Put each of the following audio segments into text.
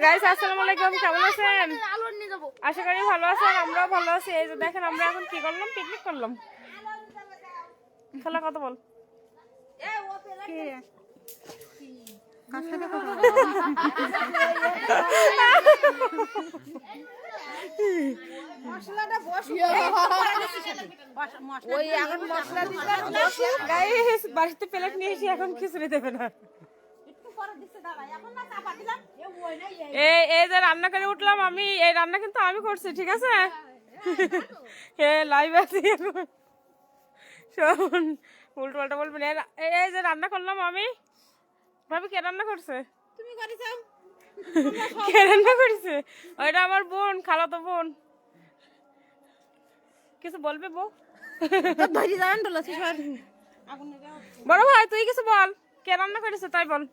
Guys আসসালামু আলাইকুম, কেমন আছেন? আশা করি ভালো আছেন, আমরাও ভালো আছি। এই যে দেখেন আমরা এখন কি করলাম, পিকনিক করলাম। খেলা কত বল বাড়িতে প্লেট নিয়ে এসে এখন খিচুড়ি দেবে না। এই যে রান্না করে উঠলাম আমি, এই রান্না কিন্তু আমি করছি, ঠিক আছে? লাইভ আছি শোন, উল্টো পাল্টা বলবেন। এই যে রান্না করলাম আমি, ভাবি কে রান্না করছে? তুমি করেছো? কে রান্না করেছে? ওইটা আমার বোন, খালাতো বোন। কিছু বলবে বউ? বড় ভাই তুই কিছু বল, কে রান্না করেছে তাই বল।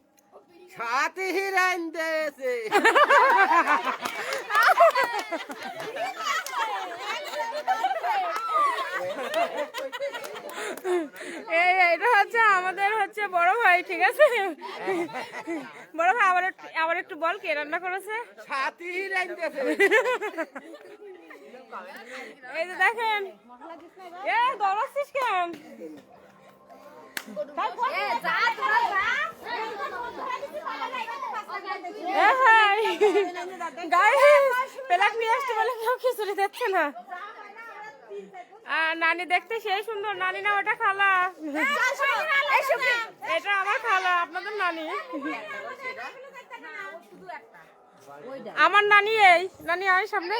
সাথে হিরাইন দিয়েছে। এটা হচ্ছে আমাদের হচ্ছে বড় ভাই, ঠিক আছে? বড় ভাই আবার একটু বল কে রান্না করেছে। সাথে হিরাইন দিয়েছে। এই যে দেখেন, দৌড়াচ্ছিস কেন? প্লেট নিয়ে আসতে বলে কেউ খিচুড়ি দিচ্ছে না। নানি দেখতে সেই সুন্দর, নানি না ওটা খালা, এটা আমার খালা, আপনাদের নানি। আমার নানি, এই নানি আয় সামনে।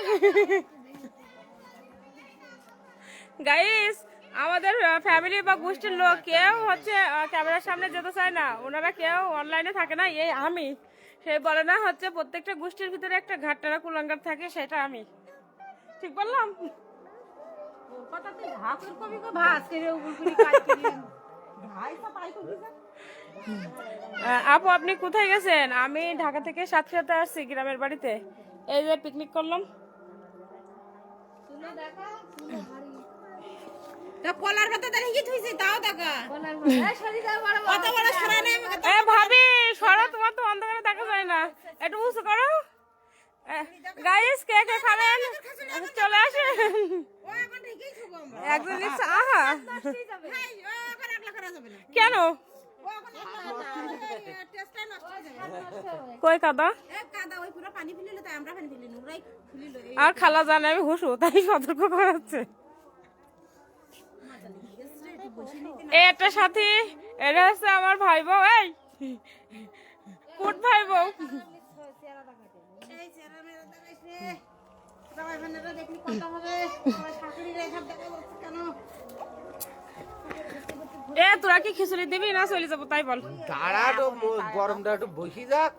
গাইস আমাদের ফ্যামিলি বা গোষ্ঠীর লোক কেউ হচ্ছে ক্যামেরার সামনে যেতে চায় না, ওনারা কেউ অনলাইনে থাকে না। এই আমি, সে বলে না হচ্ছে প্রত্যেকটা গোষ্ঠীর ভিতরে একটা ঘাটটারা কুলাঙ্গার থাকে, সেটা আমি, ঠিক বললাম? আপু আপনি কোথায় গেছেন? আমি ঢাকা থেকে সাতক্ষীরাতে আসছি, গ্রামের বাড়িতে। এই যে পিকনিক করলাম। ভাবি সরো, তোমার তো অন্ধকারে দেখা যায় না, একটু উঁচু করো। গাইস কে কে খাবেন চলে আসেন। একজন লিখছে আহা, কেন কই কাদা? আর খালা জানে আমি হুসু, তাই সতর্ক করা হচ্ছে। এটা সাথী, এটা হচ্ছে আমার ভাই বউ। এই কুট ভাই বউ। তোরা কি খিচুড়ি দিবি না চলে যাবো তাই বল? গরমটা একটু বসি যাক।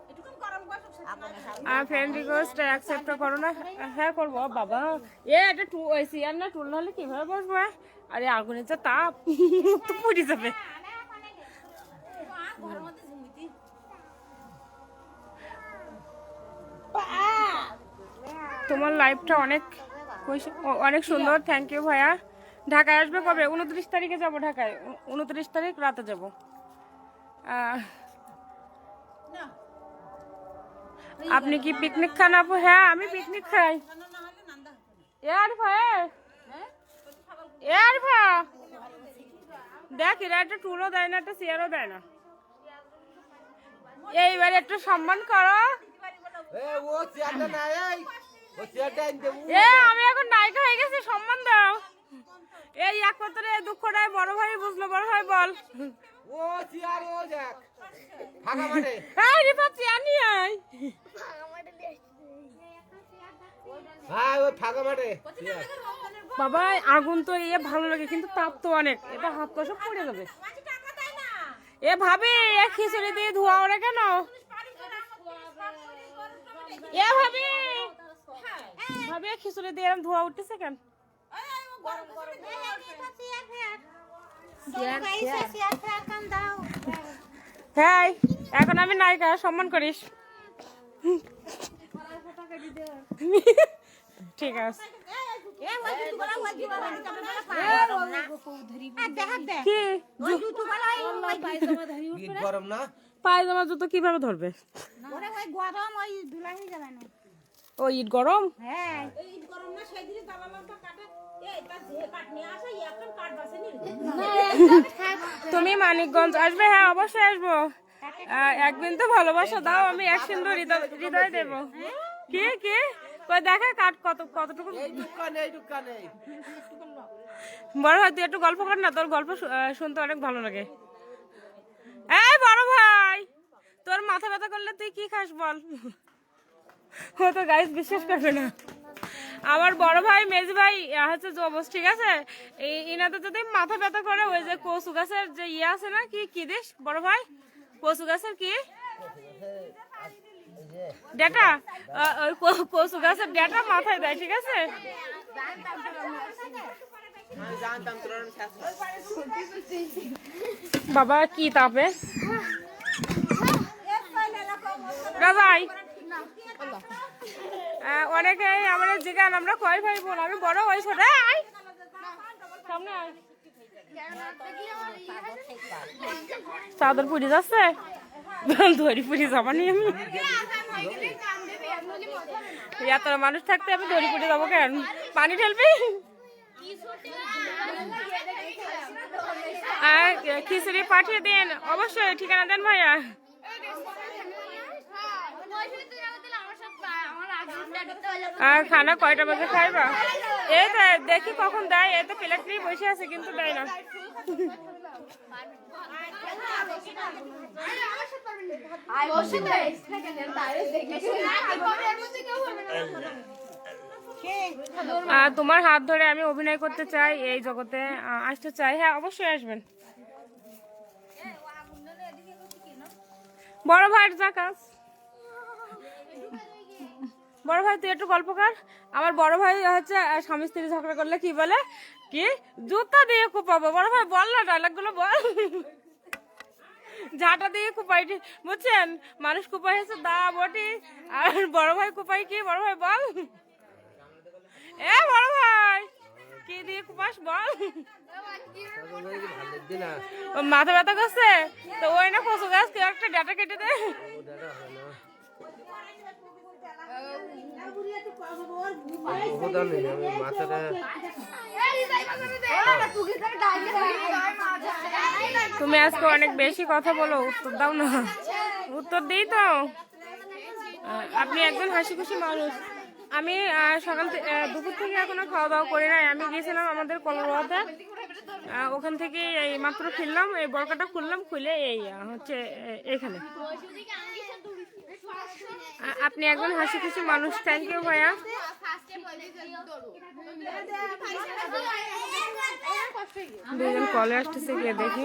ফ্রেন্ড রিকোয়েস্ট অ্যাকসেপ্ট করো না? হ্যাঁ করবো বাবা। এটা চেয়ার না টুল হলে কিভাবে বসবো? আরে আগুনের যা তাপ, তো পুড়ে যাবে। তোমার লাইফটা অনেক অনেক সুন্দর, থ্যাংক ইউ ভাইয়া। ঢাকায় আসবে কবে? 29 তারিখে যাবো ঢাকায়, 29 তারিখ রাতে যাব। আপনি কি পিকনিক খান আপু? হ্যাঁ আমি পিকনিক খাই। দেখ এরা একটা টুলও দেয় না, একটা চেয়ারও দেয় না। এইবার একটু সম্মান করো। আমি এখন নায়িকা হয়ে গেছি, সম্মান দাও। এই একমাত্র দুঃখটাই বড় ভাই বুঝলো। বড় ভাই বল। বাবা আগুন তো ইয়ে ভালো লাগে, কিন্তু তাপ তো অনেক, এটা হাত পা সব পড়ে যাবে। এ ভাবি খিচুড়ি দিয়ে ধোয়া ওরে কেন? এ ভাবি ভাবি খিচুড়ি দিয়ে এরকম ধোয়া উঠতেছে কেন? হ্যাঁ এখন আমি নায়িকা, সম্মান করিস। ঠিক আছে। কি ঈদ গরম না? পায়জামা জুতো কিভাবে ধরবে? ও ঈদ গরম? তুমি মানিকগঞ্জ আসবে? হ্যাঁ অবশ্যই আসবো। একদিন তো ভালোবাসা দাও, আমি এক সুন্দর হৃদয় দেবো। কি কি কই দেখা কাট কতটুকু। এই দোকানে বড় ভাই তুই একটু গল্প কর না, তোর গল্প শুনতে অনেক ভালো লাগে। এই বড় ভাই, তোর মাথা ব্যথা করলে তুই কি খাস বল? ও তো গাইস বিশ্বাস করবে না। আমার বড় ভাই মেজি ভাই হচ্ছে জবস, ঠিক আছে? এই ইনাতে যদি মাথা ব্যথা করে, ওই যে কচু গাছের যে ইয়ে আছে না, কি কি দিস বড় ভাই? কচু গাছের কি ডেটা, ওই কচু গাছের ডেটা মাথায় দেয়, ঠিক আছে? বাবা কি তাপে রাজাই। অনেকে আমার জিজ্ঞান আমরা কয় ভাই বোন, আমি বড়, ওই ছোট। সামনে চাদর পুড়ি যাচ্ছে, ধরি পুড়ি যাবা নি আমি? এত মানুষ থাকতে আমি ধরি পুড়ি যাবো কেন? পানি ঢেলবি? খিচুড়ি পাঠিয়ে দিন অবশ্যই, ঠিকানা দেন ভাইয়া। আর খানা কয়টা বাজে খাইবা? এই তো দেখি কখন দেয়, এই তো প্লেট নিয়ে বসে আছে কিন্তু দেয় না। তোমার হাত ধরে আমি অভিনয় করতে চাই, এই জগতে আসতে চাই। হ্যাঁ অবশ্যই আসবেন। বড় ভাইয়ের যা কাজ। বড় ভাই তুই একটু গল্প কর। আমার বড় ভাই হচ্ছে স্বামী স্ত্রী ঝগড়া করলে কি বলে, কি জুতা দিয়ে কুপাবো। বড় ভাই বল না, ডায়লগ গুলো বল। ঝাঁটা দিয়ে কুপাই, বুঝছেন? মানুষ কুপাই হচ্ছে দা বটি, আর বড় ভাই কুপাই কি? বড় ভাই বল। এ বড় ভাই কি দিয়ে কুপাস বল? মাথা ব্যথা করছে তো ওই না কচু গাছ, কেউ একটা ডাটা কেটে দে। তুমি আজকে অনেক বেশি কথা বলো, উত্তর দাও না। উত্তর দিই তো। আপনি একজন হাসি খুশি মানুষ। আমি সকাল দুপুর থেকে এখনো খাওয়া দাওয়া করি নাই। আমি গিয়েছিলাম আমাদের কলরোয়াতে, ওখান থেকে এই মাত্র ফিরলাম, এই বরকাটা খুললাম, খুলে এই হচ্ছে এখানে। আপনি একজন হাসি খুশি মানুষ, থ্যাংক ইউ ভাইয়া। দুজন কলে আসতেছে, গিয়ে দেখি।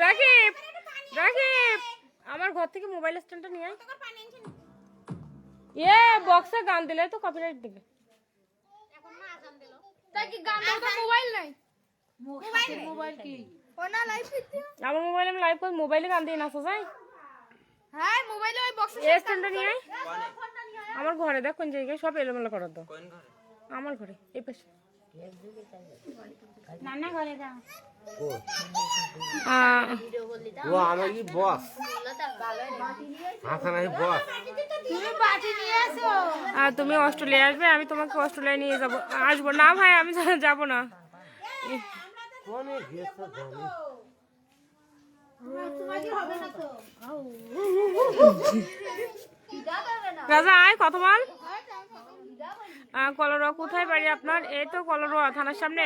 রাকিব রাকিব আমার ঘর থেকে মোবাইল স্ট্যান্ডটা নিয়ে আয়। বক্সে গান দিলে তো কপিরাইট দিবে। আমার মোবাইলে আমি লাইভ করি, মোবাইলে গান দিয়ে নাচা যায়। স্ট্যান্ডটা নিয়ে আয় আমার ঘরে। দেখ কোন জায়গায় সব এলোমেলো করার দাও। আমার ঘরে এই পাশে নানা ঘরে দাও। ও আমার কি বস? তুমি অস্ট্রেলিয়া আসবে, আমি তোমাকে অস্ট্রেলিয়া নিয়ে যাবো। আসবো না ভাই, আমি যাব না। রাজা আয় কথা বল। কলরোয়া কোথায় বাড়ি আপনার? এই তো কলরোয়া থানার সামনে।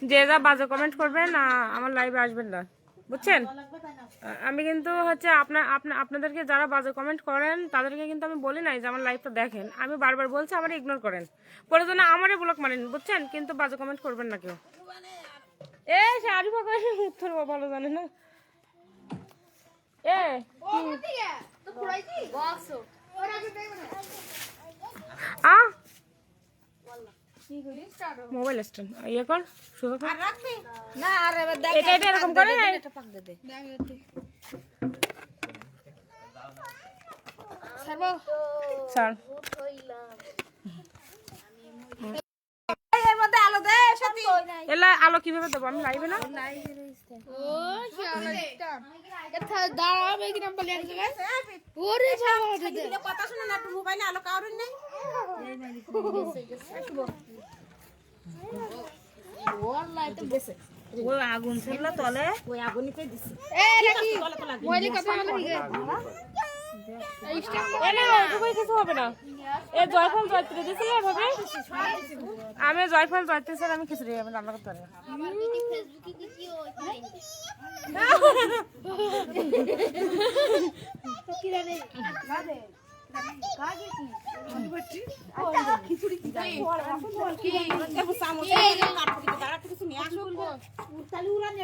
যে যা বাজে কমেন্ট করবেন আমার লাইভে আসবেন না, বুঝছেন? আমি কিন্তু হচ্ছে আপনাদেরকে যারা বাজে কমেন্ট করেন তাদেরকে কিন্তু আমি বলি নাই যে আমার লাইভটা দেখেন। আমি বারবার বলছি আমার ইগনোর করেন, প্রয়োজনে আমারই ব্লক মারেন, বুঝছেন? কিন্তু বাজে কমেন্ট করবেন না কেউ। সে আরিফা করে উত্তর ভালো জানে না। মোবাইল স্ট্যান্ড ইয়ে কর শুধু এটা এরকম করে স্যার এলা আলো কিভাবে দেবো আমি লাইবে না কথা শুনে না মোবাইলে আলো কারণ নেই ওই আগুন ছিল তলে ওই আগুনিতে দিছি কিছু হবে না এ জয়ফল জয়ত্রী দিয়েছিল ভাবে আমি জয়ফল জয়ত্রী স্যার আমি খিচুড়ি আমি রান্না করতে পারি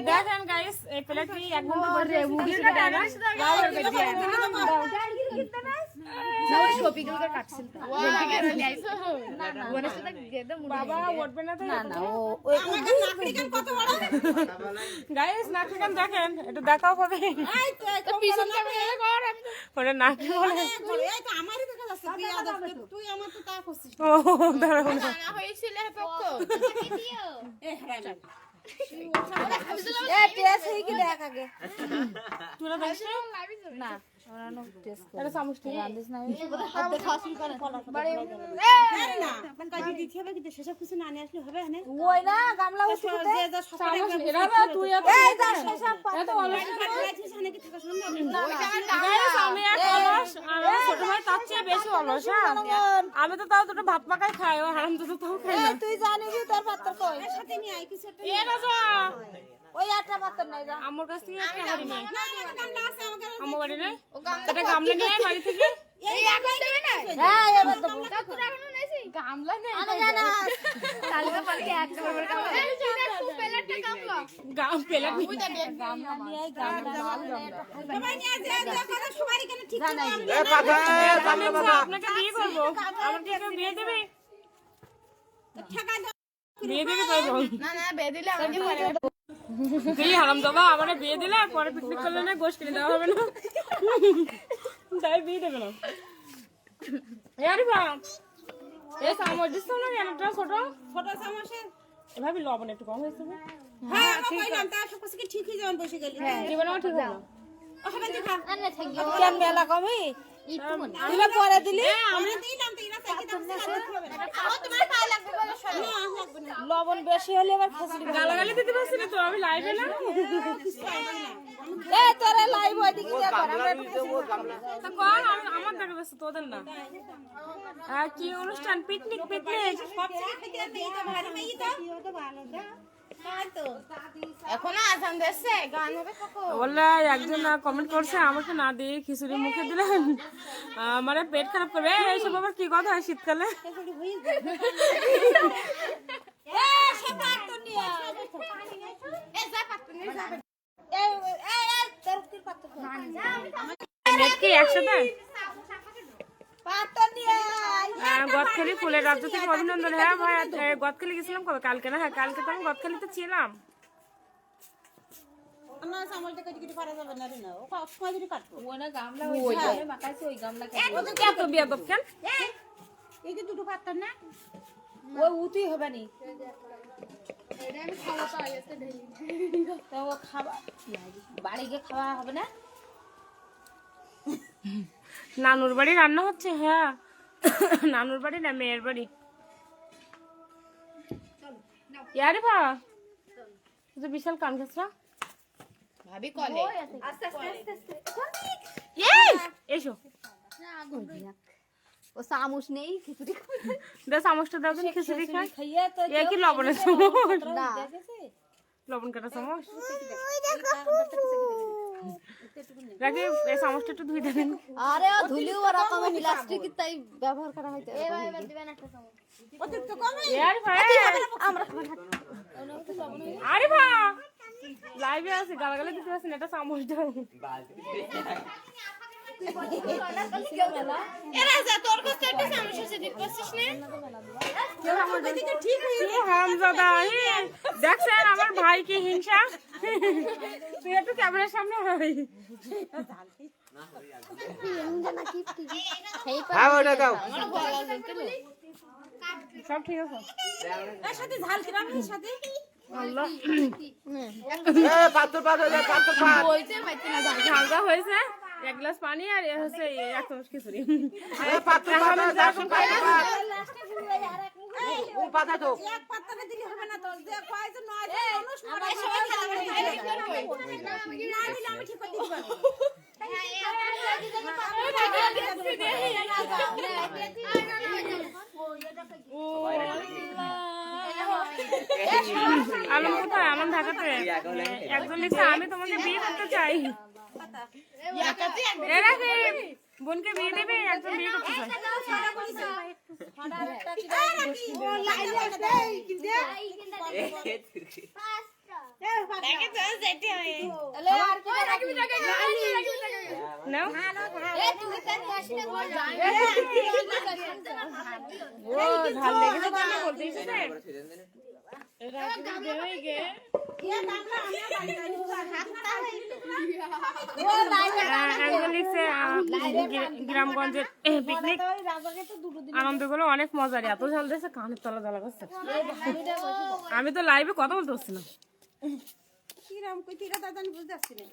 দেখেন গাইস এই প্লেটটি এক ঘন্টা পরে বাবা উঠবে না গাইস নাটকান দেখেন এটা দেখাও হবে ওটা নাকি বলে ও দাঁড়াও না আমি তো তাও দুটো ভাত মাখাই খাই ও হারাম তো তাও খাই না তুই জানিবি তোর পাত্র কই সাথে নিয়ে আই কিছু ওই একটা পাত্র নাই যা আমার কাছ থেকে একটা বাড়ি নেই আমার বাড়ি নেই এটা গামলা নিয়ে আয় বাড়ি থেকে এই এখন দেবে না হ্যাঁ এবার দেব তোর এখনো নেই গামলা নেই আমি জানা কালকে পালকে একটা বড় গামলা এই যে খুব প্লেটটা গামলা প্লেট গামলা নিয়ে আয় গামলা সবাই নিয়ে যা কথা সবাই কেন ঠিক এ আপনাকে বিয়ে করব আমাকে কেউ বিয়ে দেবে ঠেকা বিয়ে দেবে তাই বল না না বিয়ে দিলে আমাকে পরে তুই হারাম দাবা আমারে বিয়ে দিলে পরে পিকনিক করলে না গোশ কিনে দেওয়া হবে না তাই বিয়ে দেবে না আরে বা এই চামচ দিছ না একটা ছোট ছোট চামচে এভাবে লবণ একটু কম হয়েছে হ্যাঁ আমি কইলাম তা সব কিছু ঠিক হয়ে যাবেন বসে গেলি জীবনে ঠিক হবে না ওখানে দেখা আরে থ্যাংক ইউ কেন মেলা কমই আমি পরে দিলি আমরা দিলাম তো ইরা সাইকে দাম হবে না তোমার পায়ে লাগবে বলে শোনো না লাগবে না লবণ বেশি হলে আবার খিচুড়ি গালাগালি দিতে পারছি না তো আমি লাইভে না এ তোরা লাইভ ওইদিকে যা কর আমরা তা কর আমার দেখা যাচ্ছে তোদের না কি অনুষ্ঠান পিকনিক পিকনিক সব জায়গা খেতে আর এই তো ভালো মেয়ে তো ভালো দা এখনো আজান দিচ্ছে গান হবে কখন বললে একজন কমেন্ট করছে আমাকে না দিয়ে খিচুড়ি মুখে দিলেন মানে পেট খারাপ করবে এইসব আবার কি কথা হয় শীতকালে এ সে পাত্র নিয়ে এ যা পাত্র নিয়ে যাবে এ এ তোর কি পাত্র নেট কি একসাথে পাত্র নিয়ে গদখালি ফুলের রাজ্য থেকে অভিনন্দন হ্যাঁ ভাই গদখালি গেছিলাম কবে কালকে না হ্যাঁ কালকে তো আমি গদখালিতে ছিলাম না সামলটা কেটে কেটে পারা যাবে না রে না ও সময় ধরে কাটবো ওনা গামলা ওই মাখাইছে ওই গামলা এত বিয়াদব কেন এই যে দুটো পাত্র না ওই উতি হবে নি এটা আমি খাওয়া তো আইতে ঢেলি তো ও খাবা বাড়ি গিয়ে খাওয়া হবে না নানুর বাড়ি রান্না হচ্ছে হ্যাঁ নানুর বাড়ি না মেয়ের বাড়ি ইয়ারে ভা তুই বিশাল কান খাসরা ভাবি কলে আস্তে আস্তে আস্তে এসো ও চামচ নেই খিচুড়ি দে চামচটা দাও দিন খিচুড়ি খাই খাইয়া তো এ কি লবণের চামচ না লবণ কাটা চামচ রাখি এই চামচটা একটু ধুই দেবেন আরে ও ধুলিও আর আমার প্লাস্টিক তাই ব্যবহার করা হইতো এবার দিবেন একটা চামচ অতিরিক্ত কমে ইয়ারে ভাই আমরা আরে ভা লাইভে আছে গালাগালি দিতে পারছেন এটা চামচ দাও এরা যা তোর কাছে একটা চামচ আছে দিতে পারছিস না ঠিক হয়ে কি হারামজাদা দেখছেন আমার ভাই কি হিংসা তুই একটু ক্যামেরার সামনে হয় হ্যাঁ ওটা দাও সব ঠিক আছে এর সাথে ঝাল কিরাম এর সাথে আল্লাহ এ পাথর পাথর পাথর পাথর ঝালটা হয়েছে এক গ্লাস পানি আর এ হচ্ছে এক চামচ খিচুড়ি এ পাথর পাথর দেখো লাস্টে শুরু হয় আর এক মুখ ও পাতা তো এক পাত্তারে দিলে হবে না তো যে কয় যে নয় মানুষ মরে সবাই না দিলে আমি ঠিক করে দিতে পারবো আলম কোথায় আলম ঢাকাতে একজন লিখছে আমি তোমাকে বিয়ে করতে চাই এরা কি বোনকে বিয়ে দেবে একজন বিয়ে করতে চাই নাও ও ঝাল লেগেছে তো আমি বলতে এসেছে একজন লিখছে গ্রামগঞ্জের পিকনিক আনন্দগুলো অনেক মজার এত ঝাল দিয়েছে কানের তলা জ্বালা করছে আমি তো লাইভে কথা বলতে পারছি না কিরাম কই ঠিক আছে আমি বুঝতে পারছি না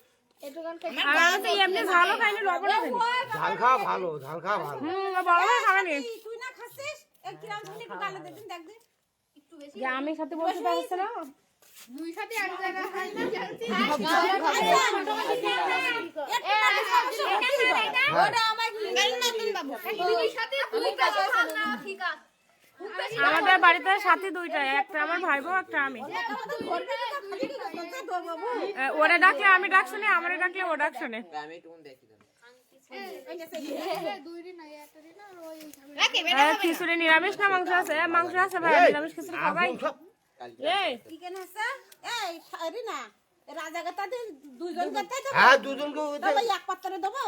আর আমি তো এমনি ঝালও খাইনি লবণও খাইনি ঝাল খাওয়া ভালো ঝাল খাওয়া ভালো বড় ভাই খাবেনি তুই না খাচ্ছিস এক কিরাম ঝাল একটু গালে দে দিন দেখ দে যে আমি সাথে বলতে পারছি না দুই সাথে এক জায়গা খাই না ওটা আমার নতুন বাবু দুই সাথে দুই কাজ খান না ঠিক আছে আমাদের বাড়িতে সাথে দুইটা একটা আমার ভাই বউ একটা আমি ওরে ডাকলে আমি ডাক শুনি আমারে ডাকলে ও ডাক শুনে খিচুড়ি নিরামিষ না মাংস আছে মাংস আছে ভাই নিরামিষ খিচুড়ি খাবাই এই চিকেন আছে এই আরে না রাজাগাতাতে দুইজন করতে তো হ্যাঁ দুজনকে তবে এক পাত্রে দেবো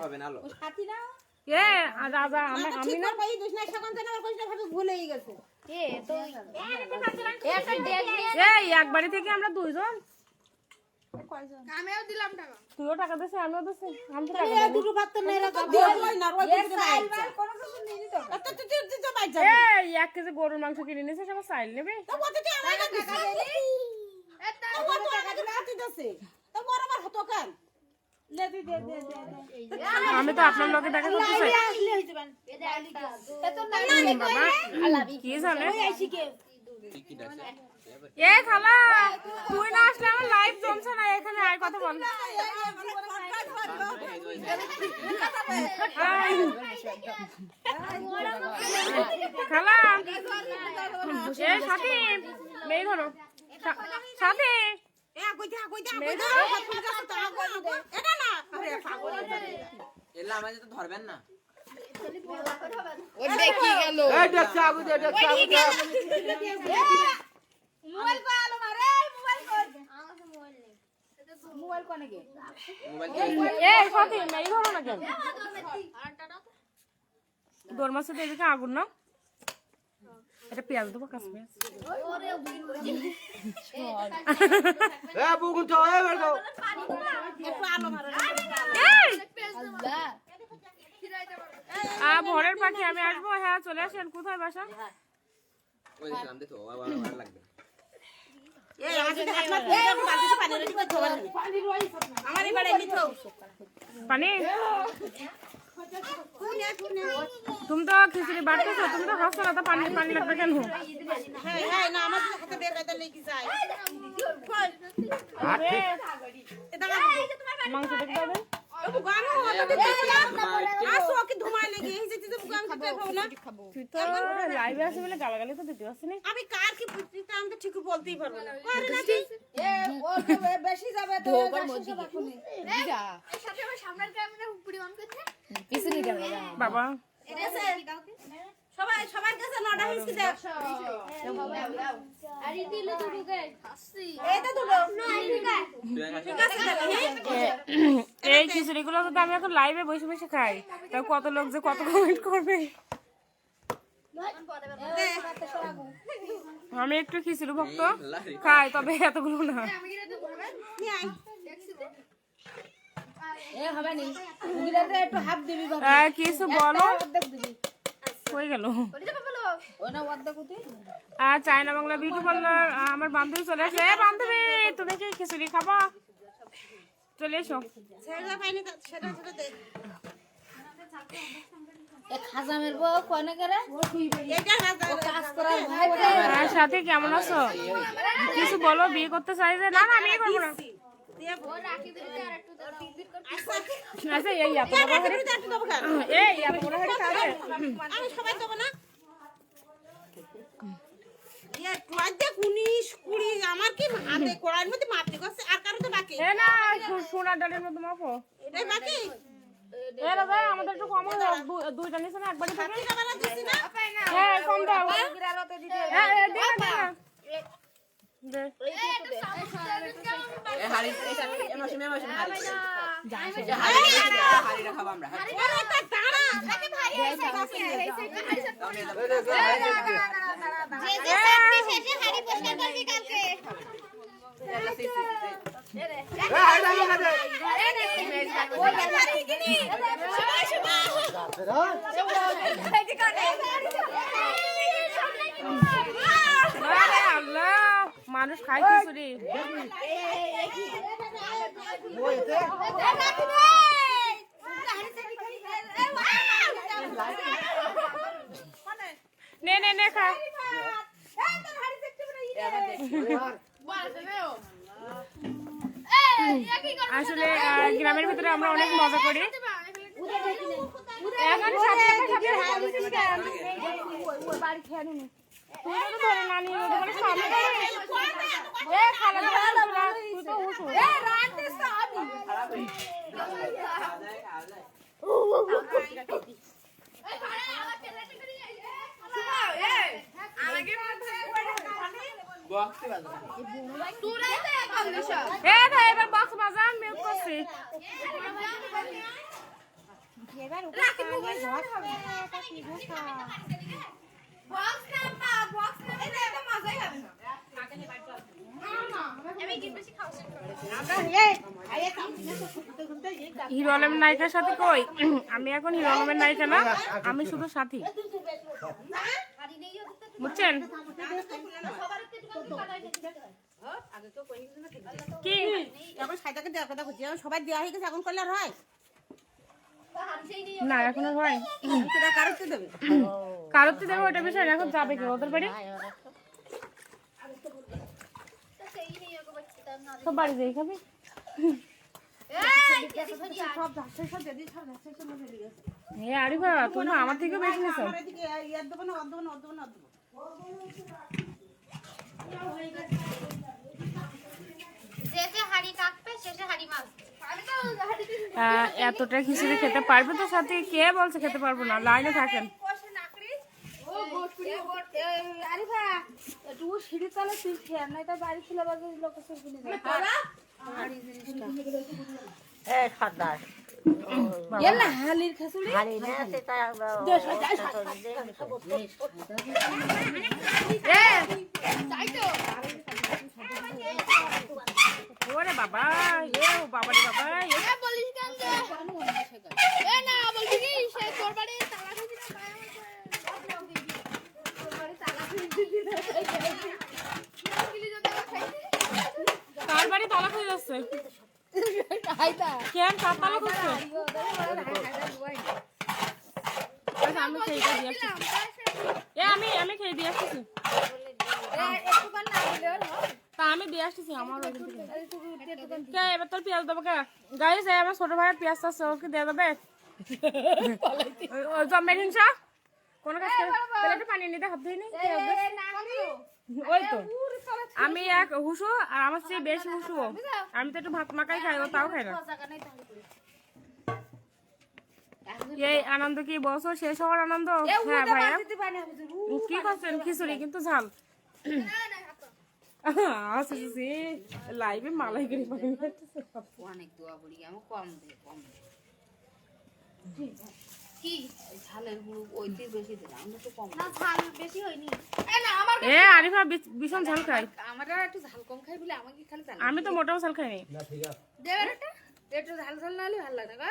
হবে না আলো সাথী না এ রাজা আমি না ভাই দুসনা সাগন জানা আর কইছে ভাবে ভুলেই গেছে এই এক বাড়ি থেকে আমরা দুইজন আমিও দিলাম টাকা তুইও টাকা দিছিস আমিও দিছি আমি তো টাকা এই দুটো পাত্র নেই রাখা দেবই না ওই দিকে বাইরে কোন কিছু নিয়ে নিত তো তুই বাইরে যাবে এই 1 কেজি গরুর মাংস কিনে নিছিস আমার চাইল নেবে তো বলতে তুই আমাকে টাকা দেলি তো কত টাকা দিলে হাতি দিছে তো বরাবর হতো কেন লে দে দে দে আমি তো আপনার লোকে দেখা করতে চাই আইলে হইতে পারে তো না বাবা কি জানে ওই আইছি কে এ খালা তুই না আসলে আমার লাইভ জমছে না এখানে আয় কথা বল খালা এ সাথী মেয়ে ধরো সাথী এ কইতে কইতে এটা না আরে পাগল এলা আমাদের তো ধরবেন না ও দেখি গেল এই দেখছ আগু দে দেখছ আগু দে মোবাইল কো আলো মারে মোবাইল কো মোবাইল কোনে গে মোবাইল এ সাথী মেয়ে ধরো না কেন দোর মাসে এদিকে আগুন না এটা পেঁয়াজ দেবো কাঁচা পেঁয়াজ এ বুগুন তো এ বেরো একটু আলো মারে ভোরের পাখি আমি আসবো হ্যাঁ চলে আসেন কোথায় বাসা ওই দেখলাম দেখো আর লাগবে এই আজকে হাত মার এই বালতিতে পানি রেডি করে ধোয়া পানি রই আমার এই বাড়ি নিতো পানি তুমি তো খিচুড়ি বাড়তেছো তুমি তো হাসছো না তো পানি পানি লাগবে কেন হ্যাঁ হ্যাঁ না আমার হাতে বের করে লেগে যায় এটা মাংস দেখতে হবে গানো ওটা আসো কি ধুমাই লেগে এই যে তুই গান খেতে খাবো না তুই তো লাইভে আসে বলে গালাগালি তো দিতে পারছিস না আমি কার কি পুত্রিটা আমি তো ঠিক বলতেই পারবো না করে না তুই এ ও বেশি যাবে তো বেশি রাখুনি যা এর সাথে আমার সামনের ক্যামেরা উপরি অন করতে পিছনে ক্যামেরা বাবা সবাই সবার কাছে নটা হিসকি দেখ আরে দিলে তো ঢুকে হাসি এই তো দুটো ঠিক আছে এই খিচুড়িগুলো তো আমি এখন লাইভে বসে বসে খাই তাও কত লোক যে কত কমেন্ট করবে আমি একটু খিচুড়ি ভক্ত খাই তবে এতগুলো না আমি কি রাতে ধরবেন নিয়ে আয় দেখছি তো কিছু বলো হয়ে গেল। আর চায়না বাংলা বিউটি পার্লার আমার বান্ধবী চলে আসে। বান্ধবী তুমি কি খিচুড়ি খাবা? চলে এসো। খাজামের বউ কনে করে সাথে কেমন আছো? কিছু বলো, বিয়ে করতে চাই যে? না না আমি করবো না। আচ্ছা এই এত বড় হাড়ি, এই এত বড় হাড়ি খাবে? আমি সবাই দেবো না। 19 20 আমার কি হাতে কড়াইয়ের মধ্যে মাপতে করছে আর কারো তো বাকি এ না সোনার ডালের মধ্যে মাপো। এটাই বাকি এ দাদা আমাদের একটু কম হলো, দুইটা নিছে না একবারই থাকে। কি খাবার দিছি না হ্যাঁ কম দাও। এ হাড়ি এ মাসে হাড়ি হাড়িটা খাবো আমরা। ওরে তা দাঁড়া ভাই আছে মানুষ খায় খিচুড়ি। নে নে নে খা। আসলে গ্রামের ভিতরে আমরা অনেক মজা করি। এখন বাড়ি খেয়ে নিন তুই তো ধরে না নিয়ে সামনে খালা তুই তো উঠো। ভাই এবার বক্স বাজা মিউট করছি। হিরো আলমের নায়িকার সাথে কই? আমি এখন হিরো আলমের নায়িকা না, আমি শুধু সাথী, বুঝছেন কি? এখন সাইটাকে দেওয়ার কথা বলছি সবাই দেওয়া হয়ে গেছে এখন করলে আর হয় না এখন আর হয় সেটা কারোতে দেবে কারোতে দেবে ওটা বিষয় না। এখন যাবে কি ওদের বাড়ি? সব বাড়ি যাই খাবি। আরিফা তুমি তো আমার থেকে বেশি নিছো। আমার এদিকে ইয়ার দেবো না অর্ধ না অর্ধ না অর্ধ এতটা খিচুড়ি খেতে পারবে তো? সাথে কে বলছে খেতে পারবো না? লাইনে থাকেন। ওরে বাবা এ ও বাবা রে বাবা কার বাড়ি তালা খুলে যাচ্ছে? কেন কার তালা খুলছে? আমি খেয়ে দিয়ে আসছি। আমি খেয়ে দিয়ে আসছি। তা আমি দিয়ে আসতেছি আমার কে এবার তোর পেঁয়াজ দেবো কে? গাইস আমার ছোট ভাইয়ের পেঁয়াজ আছে, ওকে দিয়ে দেবে? জম্মের হিংসা কোন কাজ করে? তাহলে একটু পানি নিতে হাত ধুই নি। ওই তো আমি এক হুসু আর আমার চেয়ে বেশি হুসু। আমি তো একটু ভাত মাখাই খাই, ও তাও খাই না। এই আনন্দ কি বছর শেষ হওয়ার আনন্দ? হ্যাঁ ভাইয়া কি করছেন? খিচুড়ি কিন্তু ঝাল। লাইভে মালাই করে অনেক দোয়া করি আমি কম দে কি ঝালের গুঁড়ো ওইতে বেশি দিলাম আমরা তো কম না ঝাল বেশি হয়নি এ আরিফা ভীষণ ঝাল খাই। আমরা একটু ঝাল কম খাই বলে আমাকে খালি ঝাল আমি তো মোটাও ঝাল খাইনি। দেবের এটা একটু ঝাল ঝাল না হলে ভালো লাগে না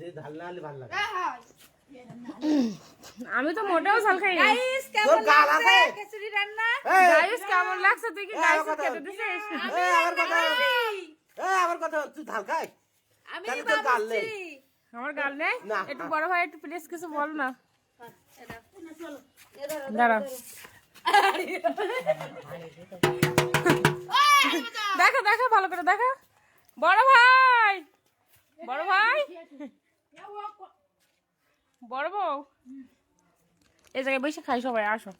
যে ঝাল না হলে ভালো লাগে আমি তো মোটেও ঝাল খাই না গাইস তোর কেমন গাল লাগছে আছে? খিচুড়ি রান্না গাইস কেমন লাগছে তুই কি গাইস আমার কথা খেতে দিছিস আমার কথা আমার কথা তুই ঝাল খাই আমি তাহলে তোর গাল নেই। বাবুছি আমার গাল নেই না। একটু বড় ভাই একটু প্লিজ কিছু বল না দাঁড়া দেখা দেখা ভালো করে দেখা বড় ভাই বড় ভাই বড় বউ এই জায়গায় বসে খাই সবাই আসো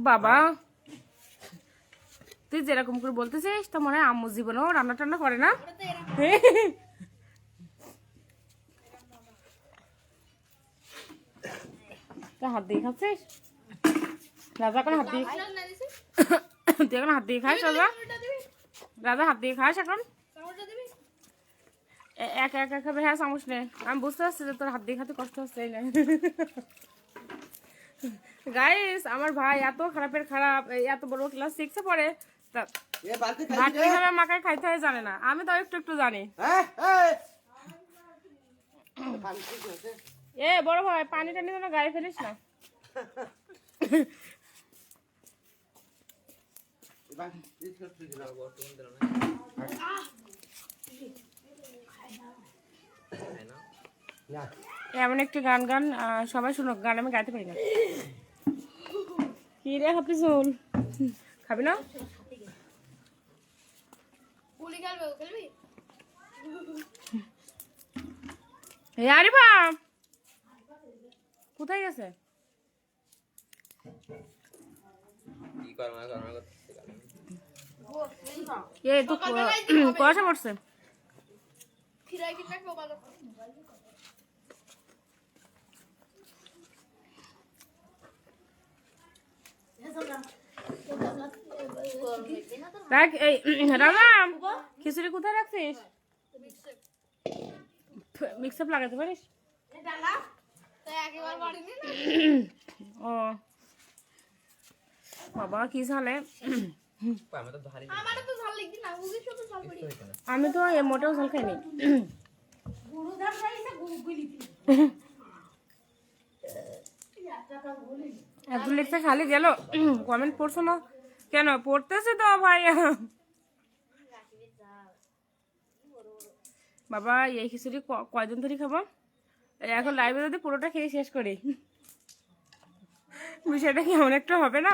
বাবা তুই যেরকম করে বলতেছিস তো মনে হয় আম্মু জীবনেও রান্না টান্না করে না তা হাত দিয়ে খাচ্ছিস রাজা এখন হাত দিয়ে তুই এখন হাত দিয়ে খাস রাজা রাজা হাত দিয়ে খাস এখন একা একা খাবে হ্যাঁ চামচ নে আমি বুঝতে পারছি যে তোর হাত দিয়ে খাতে কষ্ট হচ্ছে এই না গাইস আমার ভাই এত খারাপের খারাপ এত বড় ক্লাস 6 এ পড়ে তা এ বালতি ভাত খাইছিস কিভাবে মাখায় খাইতে হয় জানে না আমি তো একটু একটু জানি হ্যাঁ পানি ঠিক আছে এ বড় ভাই পানি টানি যেন গায়ে ফেলিস না না এমন একটি গান গান সবাই শুনুক গান আমি গাইতে পারি না কি রে হাপি চুল খাবি না এ আরিফা কোথায় গেছে কি করমা করতে এ তো কুয়াশা পড়ছে রাখ এই রাম খিচুড়ি কোথায় রাখছিস মিক্স আপ লাগাতে পারিস ও বাবা কি ঝালে আমি তো ভারী আমি তো এ মোটেও ঝাল খাইনি একজন লিখতে খালি গেল কমেন্ট পড়ছো না কেন পড়তেছে তো ভাই বাবা এই খিচুড়ি কয়দিন ধরে খাবো এখন লাইভে যদি পুরোটা খেয়ে শেষ করি বিষয়টা কি এমন একটা হবে না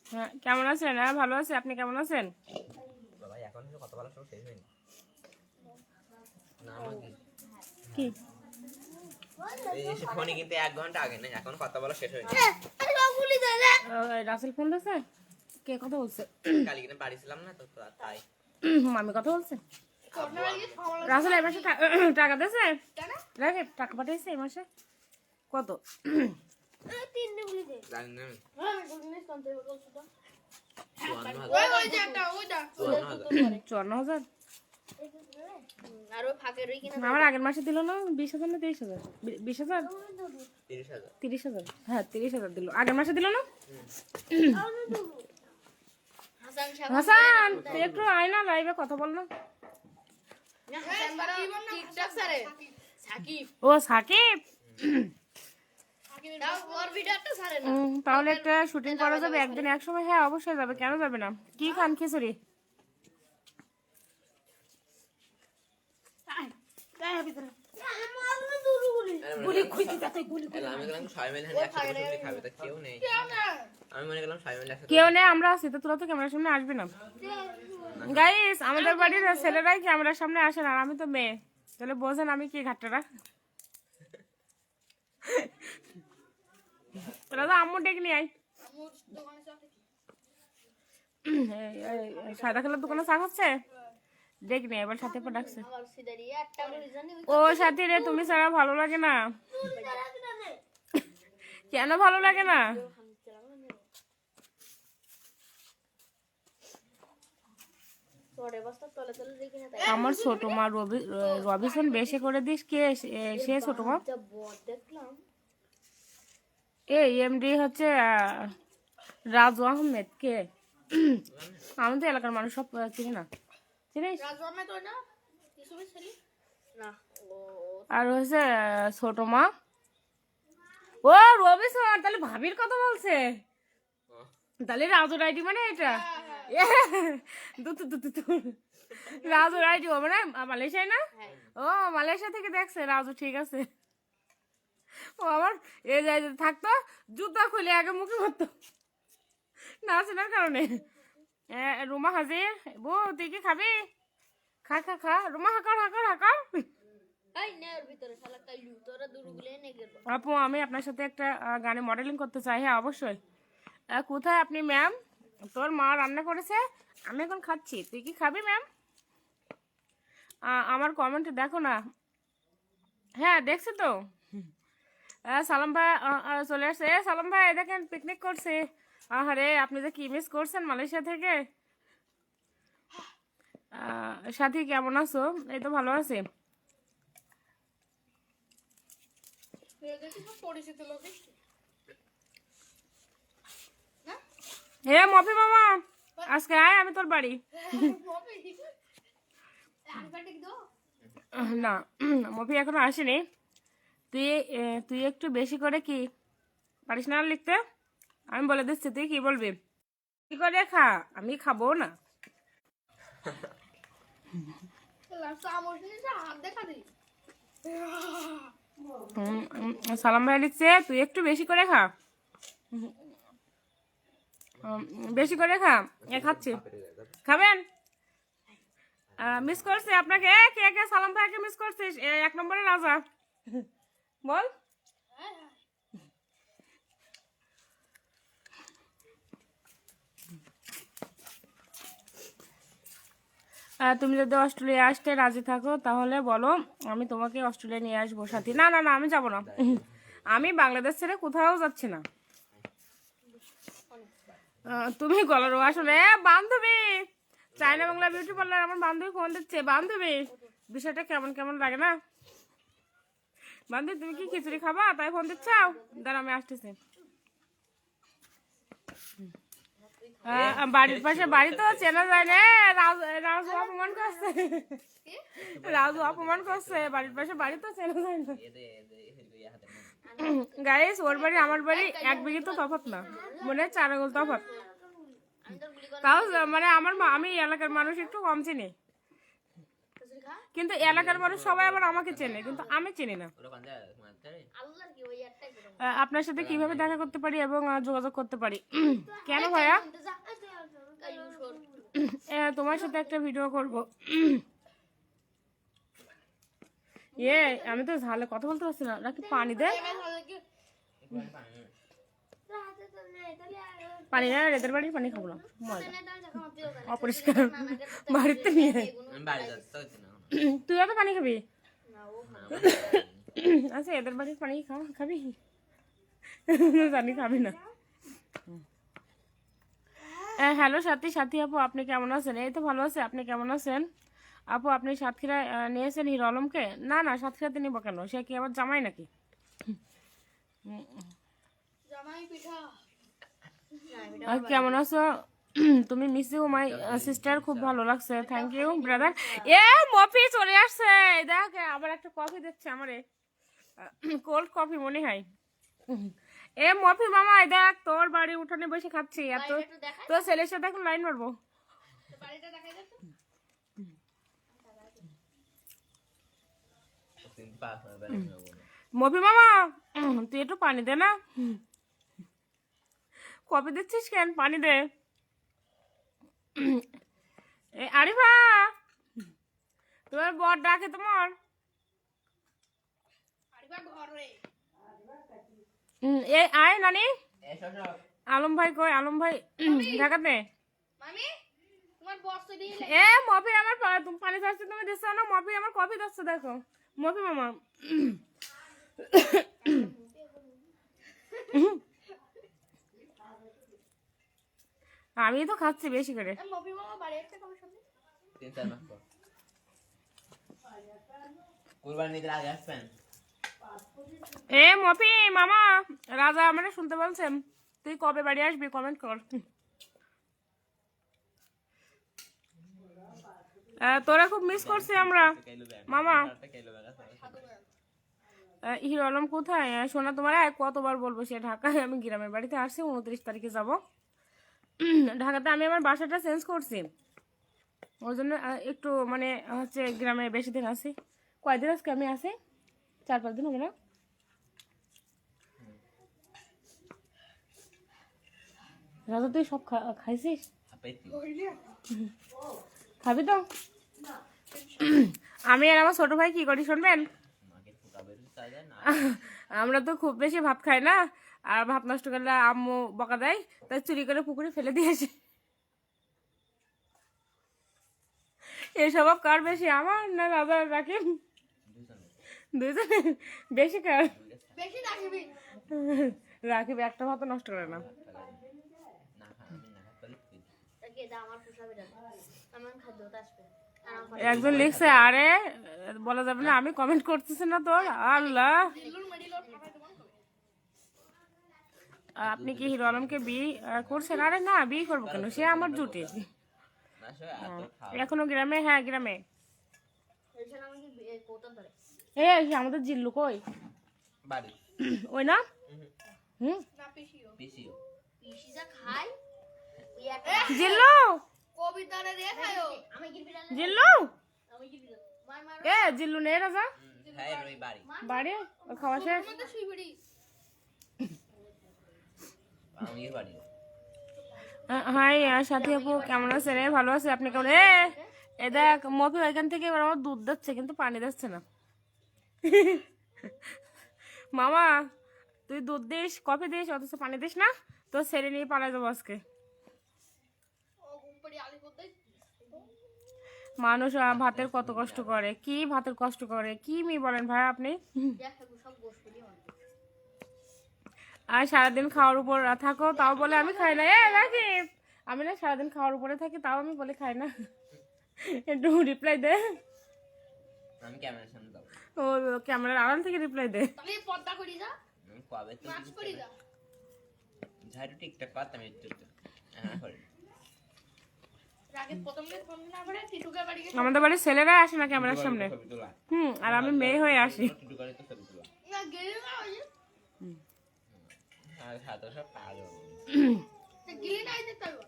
হ্যাঁ কেমন আছেন হ্যাঁ ভালো আছে আপনি কেমন আছেন বাবা এখন কত ভালো সব শেষ হয়নি না আমাকে কি এই এসে ফোনে কিন্তু 1 ঘন্টা আগে না এখন কথা বলা শেষ হয়নি রাসেল ফোন দিয়েছে কে কথা বলছে কালি কিনে বাড়ি ছিলাম না তো তাই মামি কথা বলছে রাসেল এই মাসে টাকা দিয়েছে রাখে টাকা পাঠিয়েছে এই মাসে কত জানি না আমি। 54,000 আমার আগের মাসে দিল না 20,000 না 23,000 20,000 30,000 30,000 হ্যাঁ 30,000 দিল আগের মাসে দিল না হাসান তুই একটু আয় না লাইভে কথা বল না ও সাকিব তাহলে একটা শুটিং করা যাবে একদিন এক সময় হ্যাঁ অবশ্যই যাবে কেন যাবে না কি খান খিচুড়ি আমি গেলাম সবাই মিলে একসাথে বসে খাবে তা কেউ নেই আমি মনে করলাম সবাই মিলে একসাথে কেউ নেই আমরা আছি তো তোরা তো ক্যামেরার সামনে আসবি না গাইস আমাদের বাড়ির ছেলেরাই ক্যামেরার সামনে আসে না আর আমি তো মেয়ে তাহলে বোঝেন আমি কি ঘাটটা তোরা তো আম্মু ডেকে নিয়ে আয় সাদা খেলার দোকানে চা খাচ্ছে দেখ নি এবার সাথে ডাকছে ও সাথী রে তুমি ছাড়া ভালো লাগে না কেন ভালো লাগে না আমার ছোট মা রবিসন বেশি করে দিস কে সে ছোট মা এই এমডি হচ্ছে রাজু আহমেদ কে? আমি তো এলাকার মানুষ সব চিনি না, চিনিস? আর হচ্ছে ছোট মা। ও রবি স্যার, তাহলে ভাবির কথা বলছে, তাহলে রাজু রাইডি মানে এটা রাজু রাইডি ও মানে মালয়েশিয়ায় না? ও মালয়েশিয়া থেকে দেখছে রাজু, ঠিক আছে। ও আমার এ যাই যদি থাকতো জুতা খুলে আগে মুখে মারতো না চেনার কারণে। রুমা হাজির। বউ তুই কি খাবি? খা খা খা, রুমা হাকার হাকার হাকার। আপু আমি আপনার সাথে একটা গানে মডেলিং করতে চাই। হ্যাঁ অবশ্যই। কোথায় আপনি ম্যাম? তোর মা রান্না করেছে, আমি এখন খাচ্ছি, তুই কি খাবি ম্যাম? আমার কমেন্টে দেখো না। হ্যাঁ দেখছি তো। সালাম ভাই চলে আসছে। সালাম ভাই দেখেন পিকনিক করছে। আরে আপনি যে কি মিস করছেন মালয়েশিয়া থেকে। সাথী কেমন আছো? এই তো ভালো আছি। হে মফি মামা, আজকে আয় আমি তোর বাড়ি। না মফি এখনো আসেনি। তুই তুই একটু বেশি করে কি পারিস না লিখতে? আমি বলে দিচ্ছি, তুই কি বলবি? কি করে খা, আমি খাবো না। সালাম ভাই লিখছে তুই একটু বেশি করে খা। বেশি করে খা। খাচ্ছি, খাবেন? মিস করছে আপনাকে। কে কে সালাম ভাইকে মিস করছিস? 1 নম্বরে রাজা বল। তুমি যদি অস্ট্রেলিয়া আসতে রাজি থাকো তাহলে বলো, আমি তোমাকে অস্ট্রেলিয়া নিয়ে আসবো সাথী। না না না, আমি যাবো না। আমি বাংলাদেশ ছেড়ে কোথাও যাচ্ছি না। তুমি গলার আসলে বান্ধবী, চায়না বাংলা বিউটি পার্লার আমার বান্ধবী ফোন দিচ্ছে। বান্ধবী বিষয়টা কেমন কেমন লাগে না? বান্ধবী তুমি কি খিচুড়ি খাবা তাই ফোন দিচ্ছ? দাঁড়া আমি আসতেছি। বাড়ির পাশে বাড়ি তো চেনা যায় না। রাজু অপমান করছে, রাজু অপমান করছে। বাড়ির পাশে বাড়ি তো চেনা যায় না। গাইস ওর বাড়ি আমার বাড়ি 1 বিঘে তো তফাৎ না, মানে 4 আঙুল তফাৎ। তাও মানে আমি এলাকার মানুষ একটু কম চিনি, কিন্তু এলাকার মানুষ সবাই আবার আমাকে চেনে, কিন্তু আমি চিনি না। আপনার সাথে কিভাবে দেখা করতে পারি এবং যোগাযোগ করতে পারি? কেন ভাইয়া? তোমার সাথে একটা ভিডিও করব। আমি তো ঝালে কথা বলতে পারছি না। নাকি পানি দে, পানি না, এদের বাড়ির পানি খাবো না, অপরিষ্কার বাড়িতে নিয়ে। তুইও তো পানি খাবি? আচ্ছা এদের বাড়ির পানি খাবি? জানি খাবি না। হ্যালো সাথী, সাথী আপু আপনি কেমন আছেন? এই তো ভালো আছে, আপনি কেমন আছেন? আপু আপনি সাতক্ষীরা নিয়েছেন হিরো আলমকে? না না, সাতক্ষীরাতে নিব কেন? সে কি আবার জামাই নাকি? কেমন আছো তুমি? মিস ইউ মাই সিস্টার, খুব ভালো লাগছে। Thank you brother. মফি চলে আসছে, দেখ আবার একটা কফি দিচ্ছে আমারে, কোল্ড কফি মনে হয়। মফি মামা দেখ তোর বাড়ি উঠানে বসে খাচ্ছি, আর তোর ছেলের সাথে এখন লাইন মারবো। মফি মামা তুই একটু পানি দে না। কফি দিচ্ছিস কেন? পানি দে। আরিফা তোমার বর ডাকে তোমার। আয় নানি। আলম ভাই কই? আলম ভাই ঢাকাতে। মফি আমার পানি চাচ্ছে, তুমি দিচ্ছ না। মফি আমার কফি দিচ্ছে, দেখো মফি মামা। আমি তো খাচ্ছি বেশি করে। কুরবানির আগে আসবেন। এ মফি মামা রাজা আমারে শুনতে বলছেন, তুই কবে বাড়ি আসবি কমেন্ট কর। তোরা খুব মিস করছি আমরা মামা। হিরো আলম কোথায়? শোনা তোমার কতবার বলবো, সে ঢাকায়, আমি গ্রামের বাড়িতে আসছি, 29 তারিখে যাব ঢাকাতে। আমি আমার বাসাটা চেঞ্জ করছি, ওই জন্য একটু মানে হচ্ছে গ্রামে বেশি দিন আছি। কয়দিন আজকে আমি আছি? 4-5 দিন হবে না? রাজা তুই সব খাইছিস? খাবি তো? আমি আর আমার ছোট ভাই কি করি শুনবেন? আমরা তো খুব বেশি ভাত খাই না, আর ভাত নষ্ট করলে আম্মু বকা দেয়, তাই চুরি করে পুকুরে ফেলে দিয়েছে। এসব কার বেশি, আমার না রাজা রাকিব? দুইজনে বেশি কার? রাকিব একটা ভাত নষ্ট করে না। একজন লিখছে আরে বলা যাবে না, আমি কমেন্ট করতেছি না তোর। আল্লাহ, আপনি কি হিরো আলমকে বিয়ে করছেন? আরে না, বিয়ে করবো কেন, সে আমার জুটে এখনো গ্রামে। হ্যাঁ গ্রামে। এই আমাদের জিল্লু কই? ওই না জিল্লু, জিল্লু এ জিল্লু নেই রাজা বাড়ি খাওয়া শেষ? হাই সাথী আপু কেমন আছে রে? ভালো আছে, আপনি কেমন? এ দেখ মফি ওইখান থেকে এবার আমার দুধ দিচ্ছে কিন্তু পানি দিচ্ছে না। মামা তুই দুধ দিস, কফি দিস, অথচ পানি দিস না, তো ছেড়ে নিয়ে পালাই যাবো আজকে। মানুষ ভাতের কত কষ্ট করে, কি ভাতের কষ্ট করে, কি মি বলেন ভাই আপনি? আর সারাদিন খাওয়ার উপর থাকো তাও বলে আমি খাই না। রাকিব আমি না সারাদিন খাওয়ার উপরে থাকি তাও আমি বলে খাই না। একটু রিপ্লাই দে। আমি ক্যামেরার সামনে যাব। ও ক্যামেরার আড়াল থেকে রিপ্লাই দে। তুমি পর্দা করি যা, আমি কবে তো মাছ করি যা। ঝাড়ু টিকটক করতাম একটু একটু। হ্যাঁ করে। রাগে প্রথম দিন ফোন না করে টিটুকে বাড়ি গেছে। আমাদের বাড়ির ছেলেরা আসে না ক্যামেরার সামনে। আর আমি মেয়ে হয়ে আসি। টিটু করে তো ছবি তোলা। না গেলে না ওই আর হাতে সব পাগল। গিলি নাই দেখতে পারবো।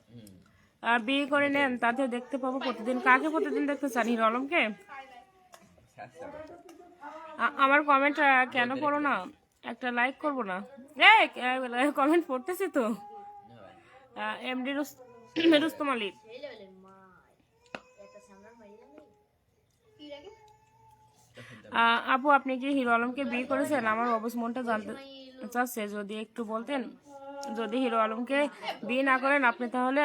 আর বিয়ে করে নেন তাতে দেখতে পাবো প্রতিদিন। কাকে প্রতিদিন দেখতে চান? হিরো আলমকে? আমার কমেন্ট কেন পড়ো না? একটা লাইক করবো না? কমেন্ট পড়তেছি তো। এমডি রুস্তম আলী আপু আপনি কি হিরো আলমকে বিয়ে করেছেন? আমার অবশ্য মনটা জানতে চাচ্ছে, যদি একটু বলতেন। যদি হিরো আলমকে বিয়ে না করেন আপনি, তাহলে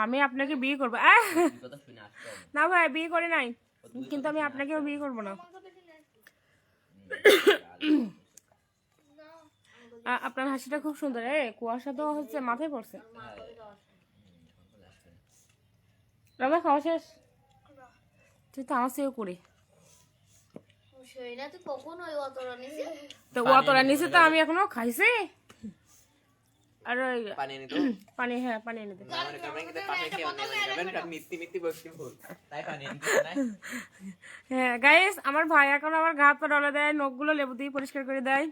আমি আপনাকে বিয়ে করবো। না ভাই বিয়ে করি নাই, কিন্তু আমি আপনাকেও বিয়ে করবো না। আপনার হাসিটা খুব সুন্দর। কুয়াশা তো হচ্ছে মাথায় পড়ছে। রাজা খাওয়া শেষ? তুই তো আমার চেয়েও করি। তো অতটা নিচে তো আমি এখনো খাইছি। আর ওই পানি, হ্যাঁ পানি এনে দে। হ্যাঁ গাইস, আমার ভাই এখন আমার গা হাত পা ডলে দেয়, নখগুলো লেবু দিয়ে পরিষ্কার করে দেয়।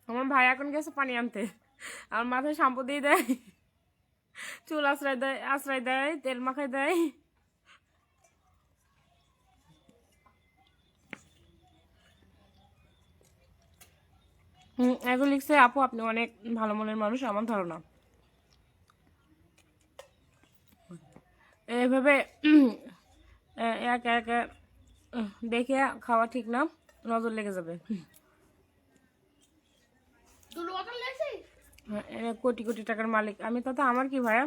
আমার ভাই এখন গেছে পানি আনতে, আমার মাথায় শ্যাম্পু দিয়ে দেয়, চুল আশ্রয় দেয়, তেল মাখাই দেয়। এখন লিখছে আপু আপনি অনেক ভালো মনের মানুষ, আমার ধারণা। এভাবে একা একা দেখে খাওয়া ঠিক না, নজর লেগে যাবে। কোটি কোটি টাকার মালিক আমি, তাতে আমার কি ভাইয়া?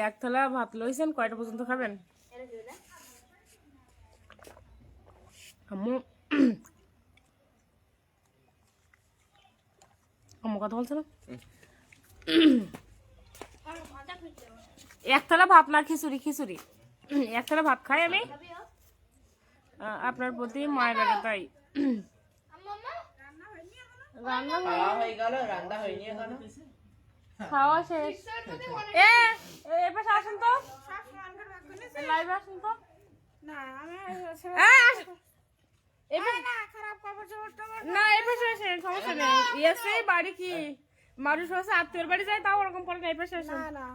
এক থালা ভাত লইছেন, কয়টা পর্যন্ত খাবেন? আম্মু আম্মু কথা বলছে না? এক থালা ভাত না খিচুড়ি? খিচুড়ি একসাথে ভাত খাই আমি, আপনার প্রতি মায়ের লাগে তাই। রান্না খাওয়া হয়ে গেল, রান্না হয়নি এখনো। খাওয়া শেষ। এ পাশে আসুন তো, লাইভে আসুন তো। না আমি না এই পাশে আসেন, সমস্যা নেই। এসে বাড়ি কি মানুষ হচ্ছে আত্মীয়র বাড়ি যায়, তাও ওরকম করে না। এই পাশে আসেন, না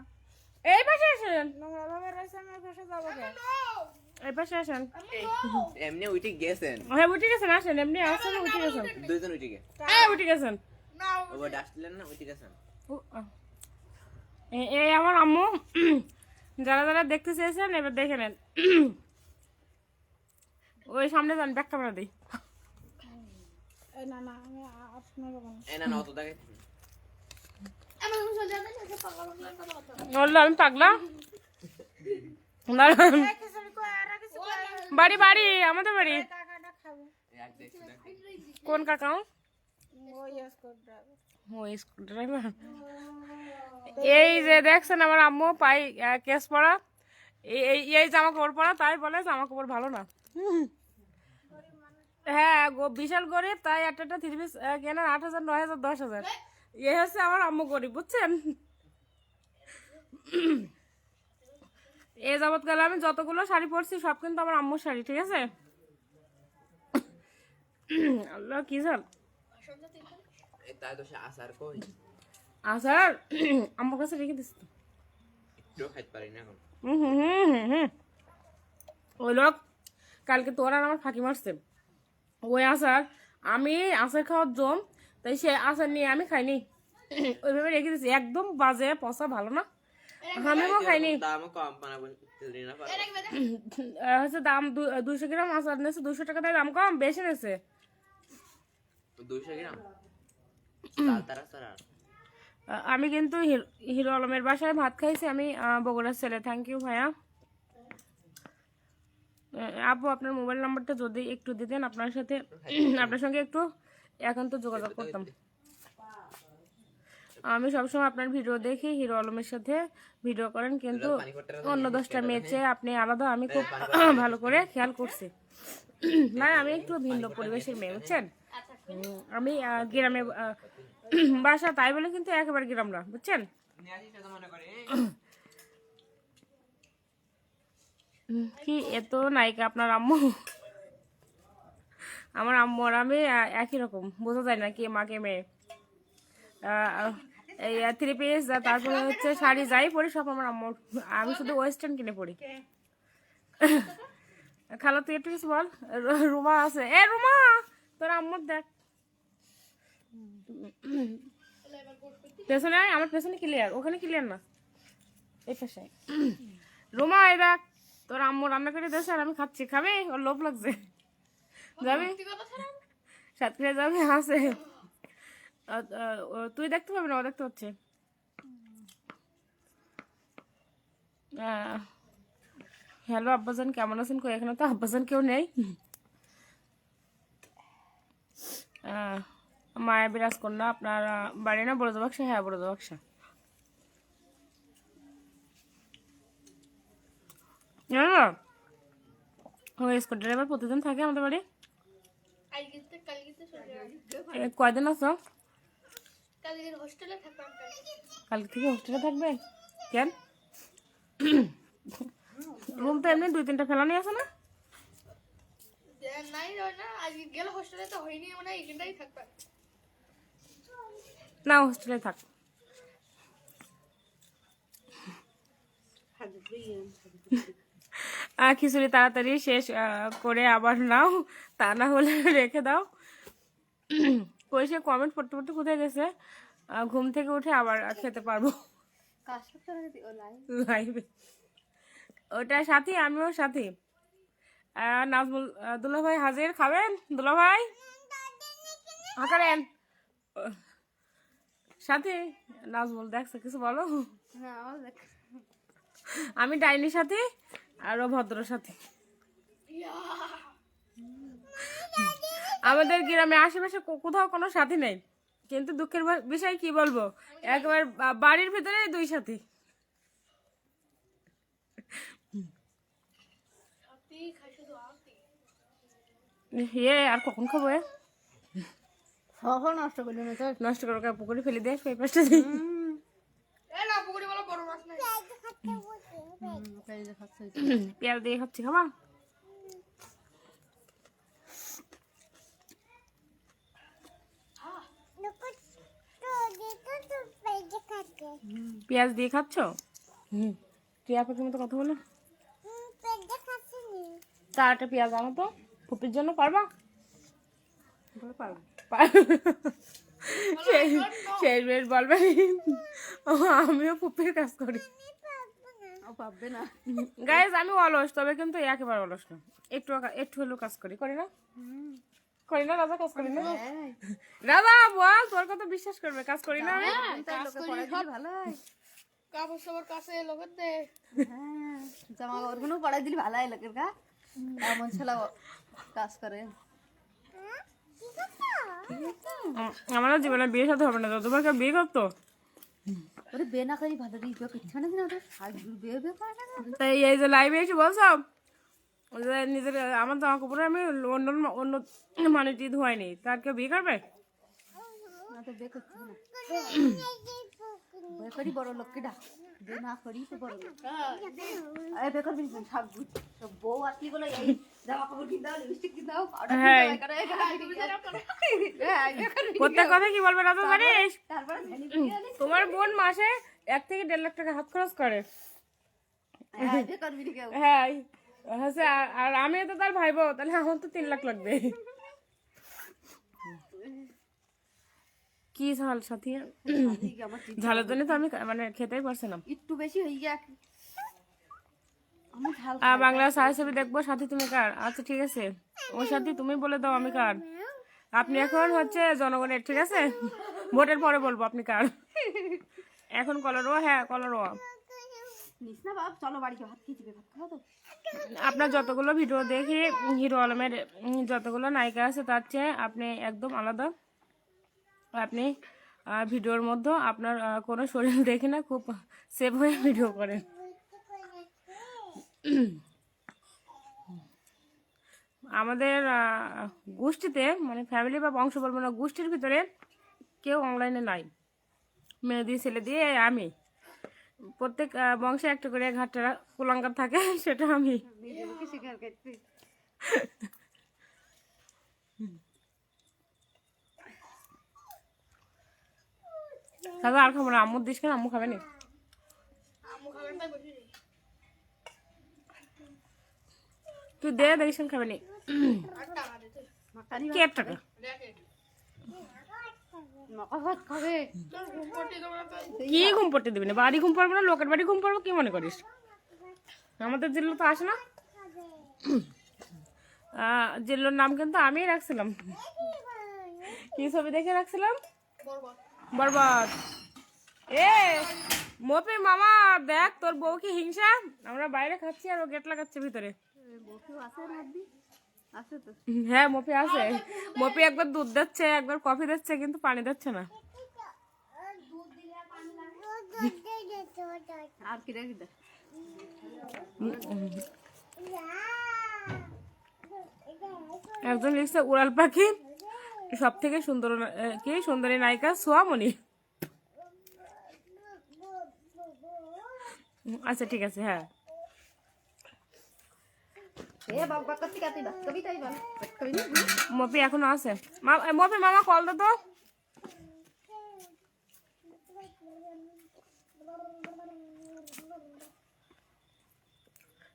এই পাশে আসেন, নোংরা ভাবে রয়েছে, আমি ফেসে যাবো কেন? এই পাশে আসেন। এমনি উঠে গেছেন, হ্যাঁ উঠে গেছেন, আসেন, এমনি আসেন, উঠে গেছেন। দুইজন উঠে গে। উঠে গেছেন। ওবার ডাস্টলেন না, উঠে গেছেন। এই আমার আম্মু। যারা যারা দেখতে চেয়েছেন এবার দেখে নেন। ওই সামনে যান, ব্যাক ক্যামেরা দিই। না আমি আপনার এই না, অত দেখে। বললো আমি পাগলা। দাঁড়ান। বাড়ি বাড়ি আমাদের বাড়ি। কোন কাকা? ওই স্কুল ড্রাইভার। এই যে দেখছেন আমার আম্মু পাই কেস পরা, এই জামা কাপড় পরা, তাই বলে জামা কাপড় ভালো না। হ্যাঁ বিশাল গরিব, তাই একটা থ্রি পিস কেনার 8,000 9,000 10,000। এ হচ্ছে আমার আম্মু গরিব, বুঝছেন। এ যাবৎ গেলে আমি যতগুলো শাড়ি পরছি সব কিন্তু আমার আম্মুর শাড়ি, ঠিক আছে। আল্লাহ কি জান। তাই তো সে আসার কই আসার আম্মুর কাছে রেখে দিস তো। একটু খাইতে পারি না এখন। ওই লোক কালকে তোর আর আমার ফাঁকি মারছে। ওই আচার, আমি আচার খাওয়ার জম, তাই সে আচার নিয়ে আমি খাইনি, ওইভাবে রেখে দিচ্ছি। একদম বাজে পচা, ভালো না। আমিও খাইনি। দামও কম বানাবো না পারো। হচ্ছে দাম 200 গ্রাম আচার নিয়েছে 200 টাকা, তাই দাম কম, বেশি নিয়েছে 200 গ্রাম। তারা তারা আমি কিন্তু হিরো আলমের বাসায় ভাত খাইছি, আমি বগুড়ার ছেলে। থ্যাংক ইউ ভাইয়া। আপু আপনার মোবাইল নাম্বারটা যদি একটু দিতেন, আপনার সঙ্গে একটু একান্ত যোগাযোগ করতাম। আমি সবসময় আপনার ভিডিও দেখি, হিরো আলমের সাথে ভিডিও করেন, কিন্তু অন্য 10টা মেয়ের চেয়ে আপনি আলাদা, আমি খুব ভালো করে খেয়াল করছি। না আমি একটু ভিন্ন পরিবেশের মেয়ে, বুঝছেন। আমি গ্রামে বাসা, তাই বলে কিন্তু একেবারে গ্রাম না, বুঝছেন। কি এত নায়িকা আপনার আম্মু? আমার আম্মু আর আমি একই রকম, বোঝা যায় না কে মা কে মেয়ে। এই 3 পিস, তারপরে হচ্ছে শাড়ি, যাই পরি সব আমার আম্মুর। আমি শুধু ওয়েস্টার্ন কিনে পড়ি। খালা তুই একটু কিছু বল। রুমা আছে, এ রুমা তোর আম্মুর দেখ পেছনে, আমার পেছনে ক্লিয়ার, ওখানে ক্লিয়ার না, এই পাশে। রুমা এই দেখ তোর আম্মু রান্না করে দিয়েছে আর আমি খাচ্ছি, খাবে? ওর লোভ লাগছে, যাবি সাতক্ষীরা যাবি? আছে তুই দেখতে পাবি না, ও দেখতে পাচ্ছে। হ্যালো আব্বাজান, কেমন আছেন? কই এখানে তো আব্বাজান কেউ নেই। মায়া বিরাজ কন্যা, আপনার বাড়ি না বড় বাক্সা? হ্যাঁ বড় বাক্সা। স্কুল ড্রাইভার প্রতিদিন থাকে আমাদের বাড়ি। কয়দিন আছো? কালকে থেকে হোস্টেলে থাকবে? কেন? রুম তো এমনি 2-3টা ফেলানি আছে না? না হোস্টেলে থাক। খিচুড়ি তাড়াতাড়ি শেষ করে আবার নাও, তা না হলে রেখে দাও। পয়সা কমেন্ট পড়তে পড়তে কোথায় গেছে? ঘুম থেকে উঠে আবার খেতে পারবো লাইভে। ওটা সাথী, আমিও সাথী। নাজমুল দুলাভাই হাজির, খাবেন দুলাভাই? হাঁকারেন সাথী। নাজমুল দেখছে, কিছু বলো। আমি ডাইনির সাথে আর ভদ্র সাথে। আমাদের গ্রামে আশেপাশে কোথাও কোনো সাথী নেই, কিন্তু দুঃখের বিষয় কি বলবো, একবার বাড়ির ভিতরে 2 সাথী। আর কখন খাবো সহ নষ্ট করলি না তো নষ্ট করে পুকুরে ফেলে দিয়ে সেই পাশটা দিই পেঁয়াজ দিয়ে খাচ্ছি খাবা পেঁয়াজ দিয়ে খাচ্ছ টিয়া পাখির মতো কথা বলো তার একটা পেঁয়াজ আনো তো ফুপির জন্য পারবা শেষ বেশ বলবে আমিও ফুপির কাজ করি পাববে না গাইজ আমি অলস তবে কিন্তু একেবারে অলস না একটু হলেও কাজ করি করি না রাজা কাজ করি না রাজা বল তোর কথা বিশ্বাস করবে কাজ করি না আমি ভালো হয় কাপড় সাপড় কাছে লোকের দে হ্যাঁ জামা কাপড় গুলো পড়াই দিলি ভালো হয় লোকের গা এমন ছেলে কাজ করে আমার জীবনে বিয়ে সাথে হবে না তো তোমার কেউ বিয়ে করতো ওরে বে না করি ভালো দিই বিয়ে করছে না ওদের বিয়ে বিয়ে করে না তাই এই যে লাইভে এসে বলছো যে নিজের আমার জামা কাপড়ে আমি অন্য অন্য মানুষ দিয়ে ধোয়াইনি তার কেউ বিয়ে করবে না তো বিয়ে করছে না বিয়ে করি বড় লোককে ডাক বিয়ে না করি তো বড় লোক আরে বিয়ে করবি সব বউ আসলি বলে এই জামা কাপড় কিনে দাও লিপস্টিক কিনে দাও হ্যাঁ তারপরে প্রত্যেক কথা কি বলবে রাজা জানিস তোমার তোমার বোন মাসে 1 থেকে 1.5 লাখ টাকা হাত খরচ করে বিয়ে করবি না কেউ হ্যাঁ হচ্ছে আর আমি তো তার ভাইবো তাহলে আমার তো 3 লাখ লাগবে কি ঝাল সাথী আমার ঝালের জন্য তো আমি মানে খেতেই পারছি না একটু বেশি হয়ে যায় আমি ঝাল আর বাংলা ছায়াছবি দেখবো সাথী তুমি কার আচ্ছা ঠিক আছে ওর সাথে তুমি বলে দাও আমি কার আপনি এখন হচ্ছে জনগণের ঠিক আছে ভোটের পরে বলবো আপনি কার এখন কলরো হ্যাঁ কলরো নিস না বাপ চলো বাড়িতে ভাত খেয়ে যাবে ভাত খাওয়া তো আপনার যতগুলো ভিডিও দেখি হিরো আলমের যতগুলো নায়িকা আছে তার চেয়ে আপনি একদম আলাদা আপনি ভিডিওর মধ্যে আপনার কোনো শরীর দেখে না খুব সেভ হয়ে ভিডিও করেন আমাদের গোষ্ঠীতে মানে ফ্যামিলি বা বংশ বলবো না গোষ্ঠীর ভিতরে কেউ অনলাইনে নাই মেয়ে দিয়ে ছেলে দিয়ে আমি প্রত্যেক বংশে একটা করে ঘাটটা কুলাঙ্গার থাকে সেটা আমি স্বীকার করছি দাদা আর খাবো না আম্মুর দিস কেন আম্মু খাবে না তুই দে দেখিস খাবে না কে টাকা ভাত খাবে কি ঘুম পড়তে দিবি না বাড়ি ঘুম পড়বো না লোকের বাড়ি ঘুম পড়বো কি মনে করিস আমাদের জিল্লো তো আসে না জিল্লোর নাম কিন্তু আমিই রাখছিলাম কি ছবি দেখে রাখছিলাম বরবাদ এ মপি মামা দেখ তোর বউ কি হিংসা আমরা বাইরে খাচ্ছি আর ও গেট লাগাচ্ছে ভিতরে হ্যাঁ মপি আছে মপি একবার দুধ দিচ্ছে একবার কফি দিচ্ছে কিন্তু পানি দিচ্ছে না আর কি রেখে দে একজন লিখছে উড়াল পাখি সব থেকে সুন্দর কি সুন্দরী নায়িকা সোয়ামণি আচ্ছা ঠিক আছে হ্যাঁ মপি এখনো আছে মপি মামা কল দে তো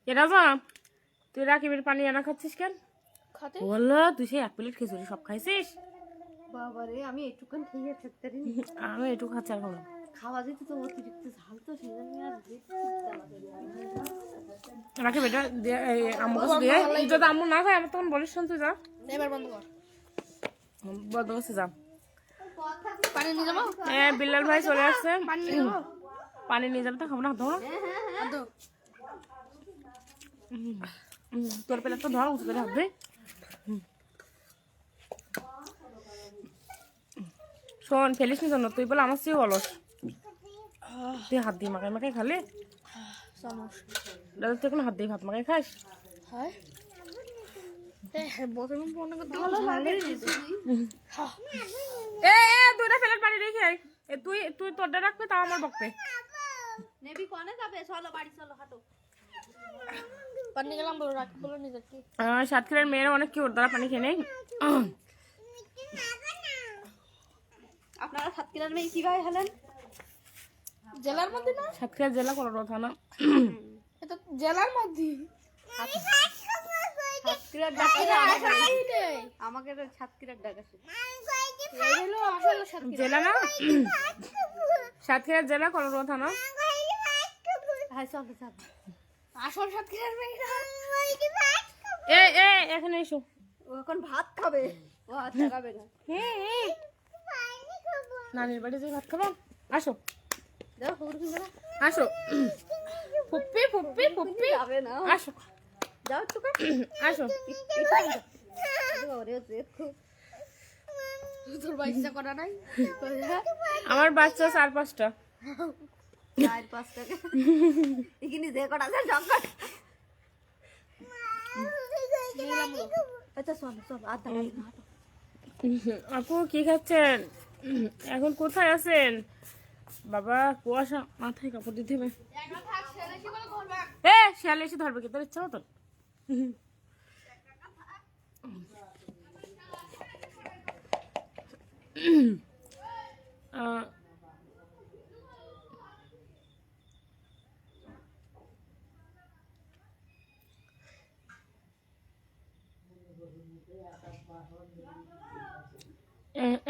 এরা যা তুই রাকিবের পানি আনা খাচ্ছিস কেন বললো তুই সেই 1 প্লেট খিচুড়ি সব খাইছিস বাবারে আমি একটুখানি খেয়ে থাকতে পারি আমি একটু খাচ্ছি আর খাওয়া যেত তো অতিরিক্ত ঝাল তো সেই জন্য আর রাকিব এটা আম্মু কাছে দিয়ে যদি আম্মু না খায় আমি তখন বলিস শোন তুই যা এবার বন্ধ কর বন্ধ করছে যা পানি নিয়ে যাবো বিল্লাল ভাই চলে আসছে পানি নিয়ে যাবো পানি নিয়ে যাবে তো খাবো না ধর তোর পেলে তো ধর উঁচু করে হাত দে শোন ফেলিস নি জন্য তুই বলে আমার চেয়ে অলস তুই হাত দিয়ে মাখাই মাখাই খালে দাদা তুই কোনো হাত দিয়ে ভাত মাখাই খাস এ দুইটা প্লেট পানি রেখে আয়। তুই তুই তোরটা রাখবে তাও আমার বকবে। নেবি কোনে যাবে চলো বাড়ি চলো হাঁটো পানি গেলাম বলো রাখ বলো নিজে কি সাতক্ষীরার মেয়েরা অনেক কি ওর দ্বারা পানি খেয়ে নেই। আপনারা সাতক্ষীরার মেয়ে কিভাবে হলেন জেলার মধ্যে না সাতক্ষীরা জেলা কলারোয়া থানা। এটা জেলার মধ্যে সাতক্ষীরার ডাক আমাকে তো সাতক্ষীরার ডাক আছে এই হলো আসলে সাতক্ষীরা জেলা না সাতক্ষীরা জেলা কলারোয়া থানা। হ্যাঁ চলো চলো আসল সাতক্ষীরার মেয়েরা এ এ এখানে এসো। ও এখন ভাত খাবে ও হাত লাগাবে না নানির বাড়ি যে ভাত খাবো আসো দেখো খবর কি জানো আসো ফুপ্পি ফুপ্পি ফুপ্পি যাবে না আসো যাও তো আসো। ওরে দেখো তোর বাচ্চা করা নাই আমার বাচ্চা 4-5টা। 4-5 টাকা এখানে যে কটা আছে সব কটা আচ্ছা চলো চলো আর দাঁড়াই না হাঁটো আপু কি খাচ্ছেন এখন? কোথায় আছেন বাবা? কুয়াশা, মাথায় কাপড় দিতে হবে। শিয়ালে এসে ধরবে কি তোর ইচ্ছা মতন?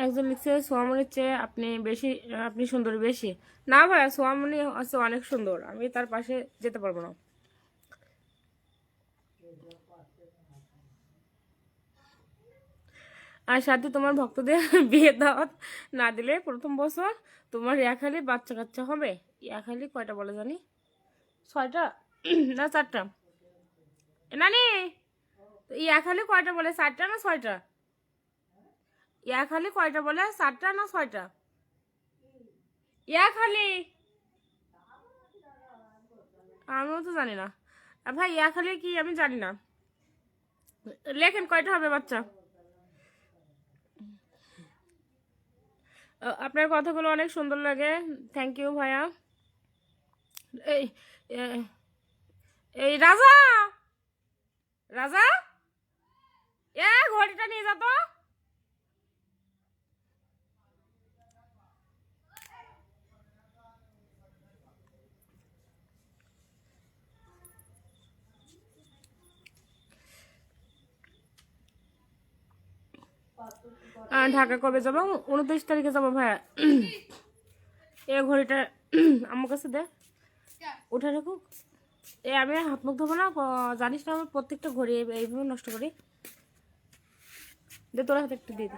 একজন লিখছে সোয়ামনির চেয়ে আপনি সুন্দর বেশি। না ভাইয়া, সোয়ামনি আছে অনেক সুন্দর, আমি তার পাশে যেতে পারবো না। আর সাথে তোমার ভক্তদের বিয়ে দাওয়াত না দিলে প্রথম বছর তোমার ইয়াখালি বাচ্চা কাচ্চা হবে। ইয়াখালি কয়টা বলে জানি? 6টা না 4টা? নানি ইয়াখালি কয়টা বলে? 4টা না 6টা? ইয়াখালি কয়টা বলে? 4টা না 6টা? ইয়াখালি আমিও তো জানি না ভাই, ইয়াখালি কি আমি জানি না। লেখেন কয়টা হবে বাচ্চা। আপনার কথাগুলো অনেক সুন্দর লাগে, থ্যাংক ইউ ভাইয়া। এই এই রাজা রাজা ঘড়িটা নিয়ে যা তো। ঢাকা কবে যাবো? 29 তারিখে যাবো ভাইয়া। এ ঘড়িটা আমার কাছে দে, উঠে রাখুক। আমি হাত মুখ ধোবো না, জানিস না আমি প্রত্যেকটা ঘড়ি এইভাবে নষ্ট করি। দে তোর হাতে একটু দিয়ে দে।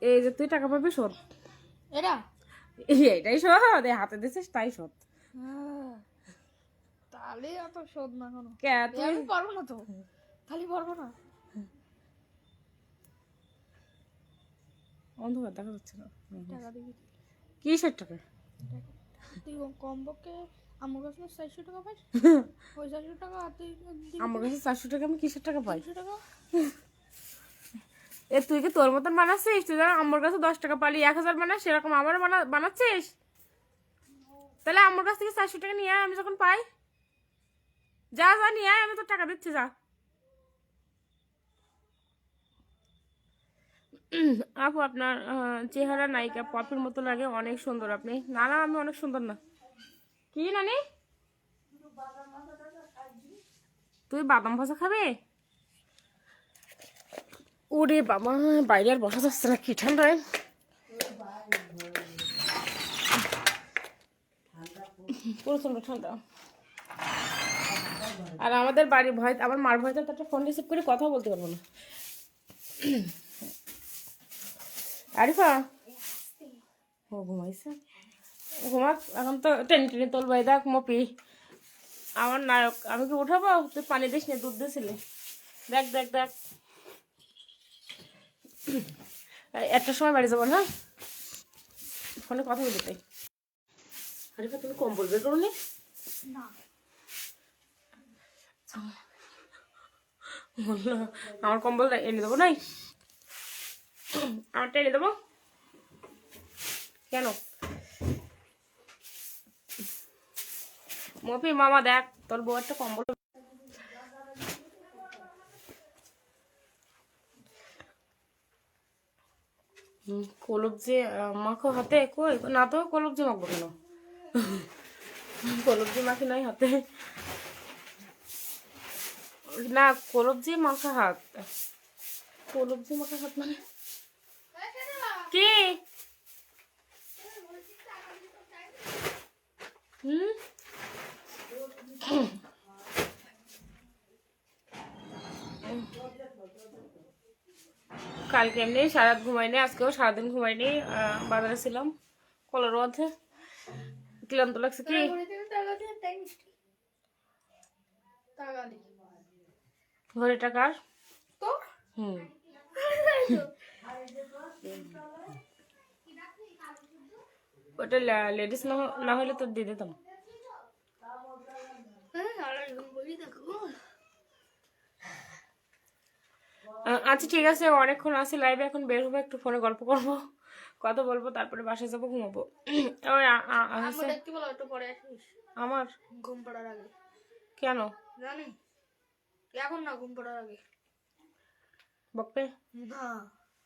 এই যে তুই টাকা পাবি শোধ, এরা এইটাই শোধ, হাতে দিছিস তাই শোধ। তাহলে অত শোধ না কোনো কে তুই? আমি পারবো না তো, খালি পারবো না। অন্ধকার দেখা যাচ্ছে না। টাকা দিবি কিসের টাকা? তুই কম পক্ষে আমার কাছে 400 টাকা পাইস, ওই 400 টাকা আর তুই আমার কাছে 400 টাকা, আমি কিসের টাকা পাই? 400 টাকা তুই কি তোর মতন বানাচ্ছিস? তুই যেন আমার কাছে 10 টাকা পালি 1000 বানাস, সেরকম আমার বানাচ্ছিস? তাহলে আমার কাছ থেকে 400 টাকা নিয়ে আয়, আমি যখন পাই। যা যা নিয়ে আয়, আমি তোর টাকা দিচ্ছি, যা। আপু আপনার চেহারা নায়িকা পপির মতো লাগে, অনেক সুন্দর আপনি। না না, আমি অনেক সুন্দর না। কি নানি, তুই বাদাম ভাজা খাবে? ওরে বাবা, বাইরে আর বসা যাচ্ছে না, কি ঠান্ডায়। প্রচন্ড ঠান্ডা। আর আমাদের বাড়ি ভয়, আমার মার ভয়তে তো একটা ফোন রিসিভ করে কথা বলতে পারবো না। আরিফা ও ঘুমাইছে, ঘুমাক, এখন তো টেনে টেনে তোলবাই। দেখ মপি আমার নায়ক, আমি কি উঠাবো? তুই পানি দিস না, দুধ দিয়েছিলি। দেখ দেখ দেখ, একটার সময় বাড়ি যাবো না, ফোনে কথা বলি তাই। আরিফা তুমি কম্বল বের করো নি? না বললো আমার কম্বলটা এনে দেবো নাই, আমারটা এনে দেবো কেন? মপি মামা দেখ তোর বউ একটা কম্বল। কলবজি মাখো হাতে, কই না তো কলবজি মাখবো কেন? কলবজি মাখি নাই হাতে না, কলবজি মাখা হাত, কলবজি মাখা হাত মানে কি? হুম কালকে এমনি সারাত ঘুমাইনি, আজকেও সারাদিন ঘুমাইনি, বাজারে ছিলাম কলার মধ্যে, ক্লান্ত লাগছে কি? ঘরে টাকার হুম ওটা লেডিস না হলে তো দিয়ে দিতাম। আচ্ছা ঠিক আছে, অনেকক্ষণ আছি লাইভে, এখন বের হবো, একটু ফোনে গল্প করবো, কথা বলবো, তারপরে বাসায় যাবো, ঘুমাবো। ওই আমার ঘুম পড়ার আগে কেন জানি, এখন না ঘুম পড়ার আগে বকবে? না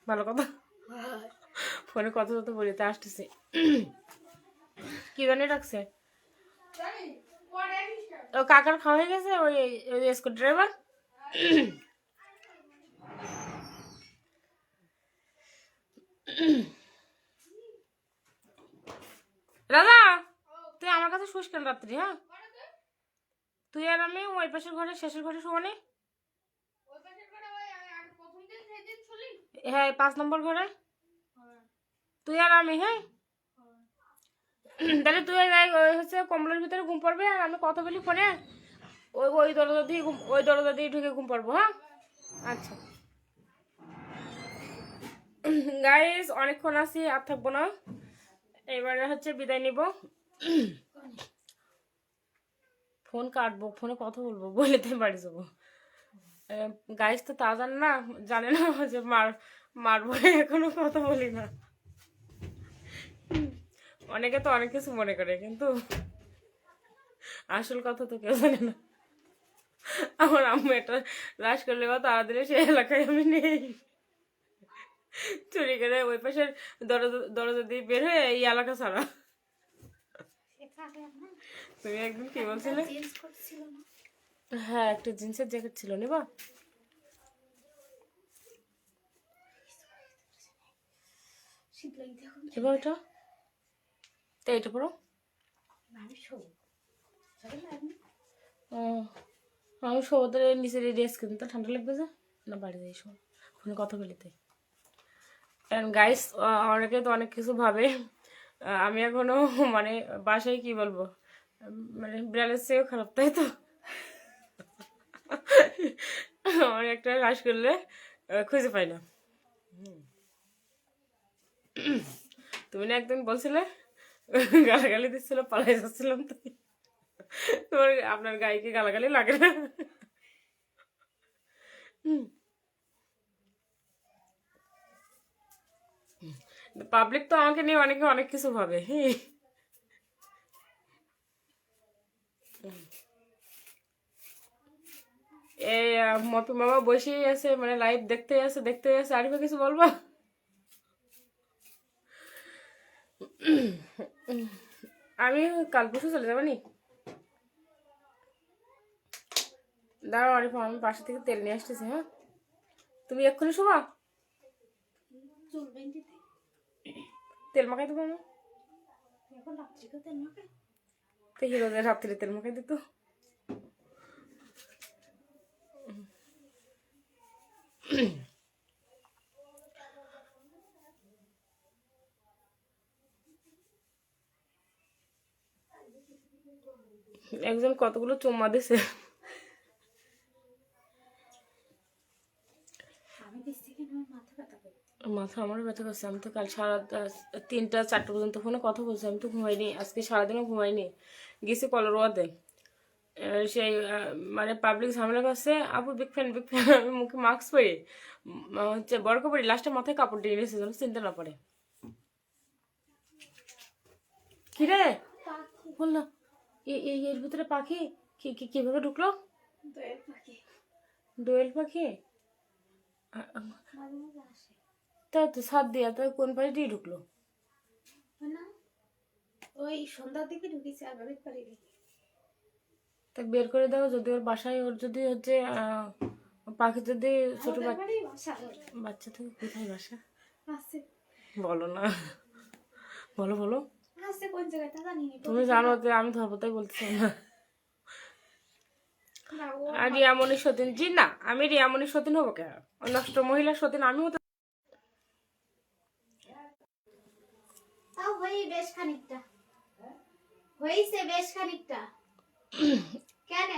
ভালো কথা, ফোনে কথা তো বলিতে আসতেছি। কি জানি রাখছে ও কাকার খাওয়া হয়ে গেছে, ওই স্কুল ড্রাইভার। দাদা তুই আমার কাছে শুস কেন রাত্রি? হ্যাঁ তুই আর আমি ওই পাশের ঘরে শেষের ঘরে শোয়ানি, হ্যাঁ 5 নম্বর ঘরে তুই আর আমি। হ্যাঁ তাহলে তুই হচ্ছে কম্বলের ভিতরে ঘুম পড়বে, আর আমি কথা বলি ফোনে, ওই ওই দরজা দিয়ে ওই দরজা দিয়ে ঢুকে ঘুম পড়বো। হ্যাঁ আচ্ছা গাইস, অনেকক্ষণ আছি, আর থাকবো না, এবারে হচ্ছে বিদায় নিব, ফোন কাটবো, ফোনে কথা বলবো, বলে তো বাড়ি যাবো। গাইস তো তা জানে না যে মারবো, এখনো কথা বলি না। অনেকে তো অনেক কিছু মনে করে, কিন্তু আসল কথা তো কেউ জানে না। আমার আম্মু একটা লাশ করলে বা তাড়াতাড়ি সে এলাকায় আমি নেই, চুরি করে ওই পাশের দরজা দিয়ে বের হয়ে এই এলাকা ছাড়া। তুমি একদিন কি বলছিলে? হ্যাঁ একটা জিন্সের জ্যাকেট ছিল, নিবা? এবার ওটা তো এটা পড়ো। আমি সবদের নিচে ড্রেস কিনতে ঠান্ডা লাগবে যে, না বাড়ি যাই সব ফোনে কথা বলিতে। গাইস অনেকে তো অনেক কিছু ভাবে, আমি এখনো মানে বাসায় কি বলবো, মানে বিড়ালের চেয়েও খারাপ, তাই তো। আমার একটা কাজ করলে খুঁজে পাই না। তুমি না একদিন বলছিলে গালাগালি দিচ্ছিল, পালাই যাচ্ছিলাম, তাই তোমার আপনার গায়ে গালাগালি লাগে না? পাবলিক তো আমাকে নিয়ে অনেকে অনেক কিছু ভাবে। এই মপি মামা বসেই আছে, মানে লাইভ দেখতে আছে, আরিফা কিছু বলবা? আমি কাল পরশু চলে যাবো নি, দাঁড়াও আরিফা, আমি বাসা থেকে তেল নিয়ে আসতেছি। হ্যাঁ তুমি এক্ষুনি শোভা তেল মাখাই দেবো আমার, তো হিরোদের রাত্রে তেল মাখাই দিত। একজন কতগুলো চুম্মা দিছে, মাথা আমারও ব্যথা করছে। আমি তো কাল সারা 3টা 4টা পর্যন্ত ফোনে কথা বলছি, আমি তো ঘুমাইনি, আজকে সারাদিনও ঘুমাইনি। গেছি কলরোয়াতে, সেই মানে পাবলিক ঝামেলা করছে। আপু বিগ ফ্যান বিগ ফ্যান, আমি মুখে মাস্ক পরে হচ্ছে বরকা পরি, লাস্টে মাথায় কাপড় দিয়ে নিয়েছে যেন চিনতে না পারে। কিরে বল না, এর ভিতরে পাখি কিভাবে ঢুকলো? দোয়েল পাখি, তাই তো ছাদ দিয়া, তাই কোন পাশে দিয়ে ঢুকলো? ওই সন্ধ্যার দিকে ঢুকেছে আর বাড়ির পারে তা বের করে দাও, যদি ওর বাসায় ওর যদি হচ্ছে পাখি যদি ছোট বাচ্চা থেকে কোথায় বাসা আছে বলো না, বলো বলো। আছে কোন জায়গায় তা জানি তুমি জানো যে আমি ধরবো তাই বলছি না। আর রিয়ামণি সতীন, জি না, আমি রিয়ামণি সতীন হবো কেন? ওই নষ্ট মহিলা সতীন আমি হতে। তাও হয়ে বেশ খানিকটা হয়েছে, বেশ খানিকটা কেন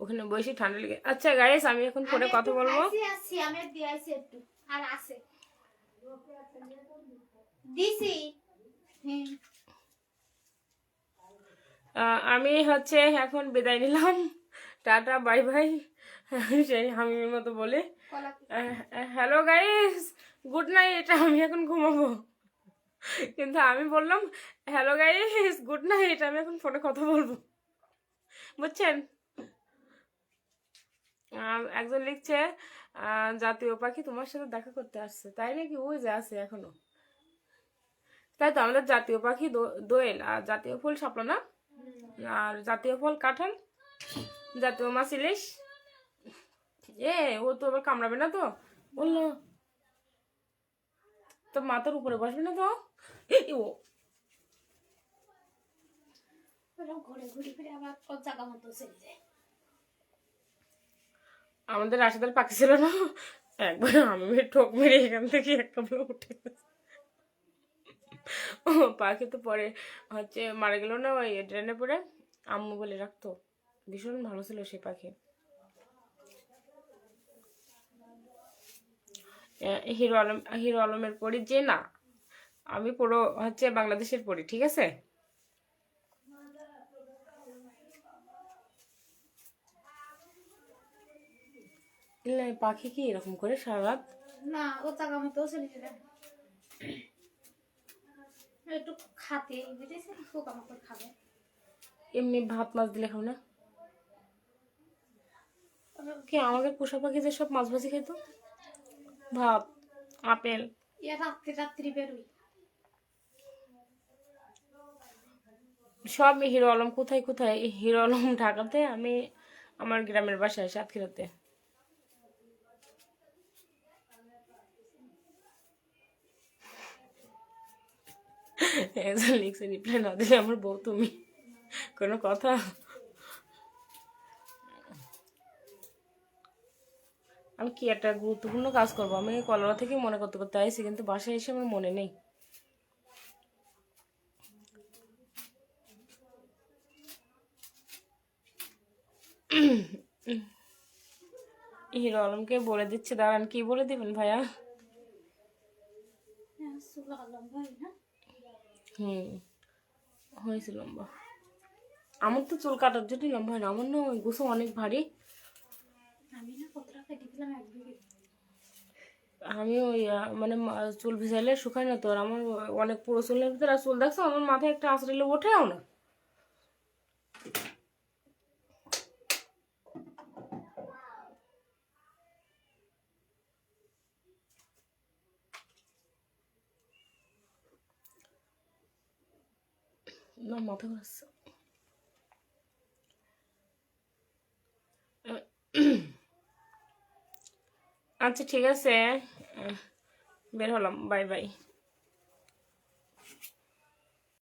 ওখানে বসে ঠান্ডা লেগে। আচ্ছা গাইস, আমি এখন ফোনে কথা বলবো। আসি আমি দিয়েছি একটু আর আছে দিছি। আমি হচ্ছে এখন বিদায় নিলাম, টাটা বাই বাই, সেই হামিমের মতো বলে হ্যালো গাইস গুড নাইট, আমি এখন ঘুমাবো। কিন্তু আমি বললাম হ্যালো গাইস গুড নাইট, আমি এখন ফোনে কথা বলবো, বুঝছেন? একজন লিখছে জাতীয় পাখি তোমার সাথে দেখা করতে আসছে, তাই নাকি? ওই যে আছে এখনো। তাই তো, আমাদের জাতীয় পাখি দোয়েল, আর জাতীয় ফুল শাপলা না, আর জাতীয় ফল কাঁঠাল, জাতীয় মাছ ইলিশ। ও তো আবার কামড়াবে না তো? বললো তো মাথার উপরে বসবে না তো? ও ঘুরে ঘুরে ফিরে আবার জায়গা মতো চলে যায়। আমাদের রাশেদার পাখি ছিল না, একবার আমি ঠোক মেরে এখান থেকে একটা বলে উঠে গেছে। ও পাখি তো পরে হচ্ছে মারা গেল না ওই ট্রেনে পড়ে, আম্মু বলে রাখতো, ভীষণ ভালো ছিল সেই পাখি। হিরো আলমের পড়ি যে না, আমি পুরো হচ্ছে বাংলাদেশের পড়ি, ঠিক আছে? পাখি কি এরকম করে সারা রাত? না ও জায়গা মতো চলে যায়, একটু খাতে বুঝেছে, পোকামাকড় খাবে। এমনি ভাত মাছ দিলে খাও না? কি আমাদের পোষা পাখি যে সব মাছ ভাজি খেত, ভাত আপেল। রাত্রি রাত্রি বেরোই সব হিরো আলম কোথায় কোথায়? হিরো আলম ঢাকাতে, আমি আমার গ্রামের বাসায় সাতক্ষীরাতে। একজন লিখছে রিপ্লাই না দিলে আমার বউ তুমি, কোনো কথা? আমি কি একটা গুরুত্বপূর্ণ কাজ করবো, আমি কলরা থেকে মনে করতে করতে আইছি, কিন্তু বাসায় এসে আমার মনে নেই। হিরো আলমকে বলে দিচ্ছে, দাঁড়ান। কি বলে দিবেন ভাইয়া? হয়েছে লম্বা। আমার তো চুল কাটার জন্য লম্বা হয় না, আমার না ওই গোসো অনেক ভারী। আমি ওই মানে চুল ভিজাইলে শুকায় না তো, আর আমার অনেক পুরো চুলের ভিতরে, আর চুল দেখছো আমার মাথায় একটা আঁচড়ালে ওঠেও না। না মাথা ঘুরাচ্ছে। আচ্ছা ঠিক আছে, বের হলাম, বাই বাই।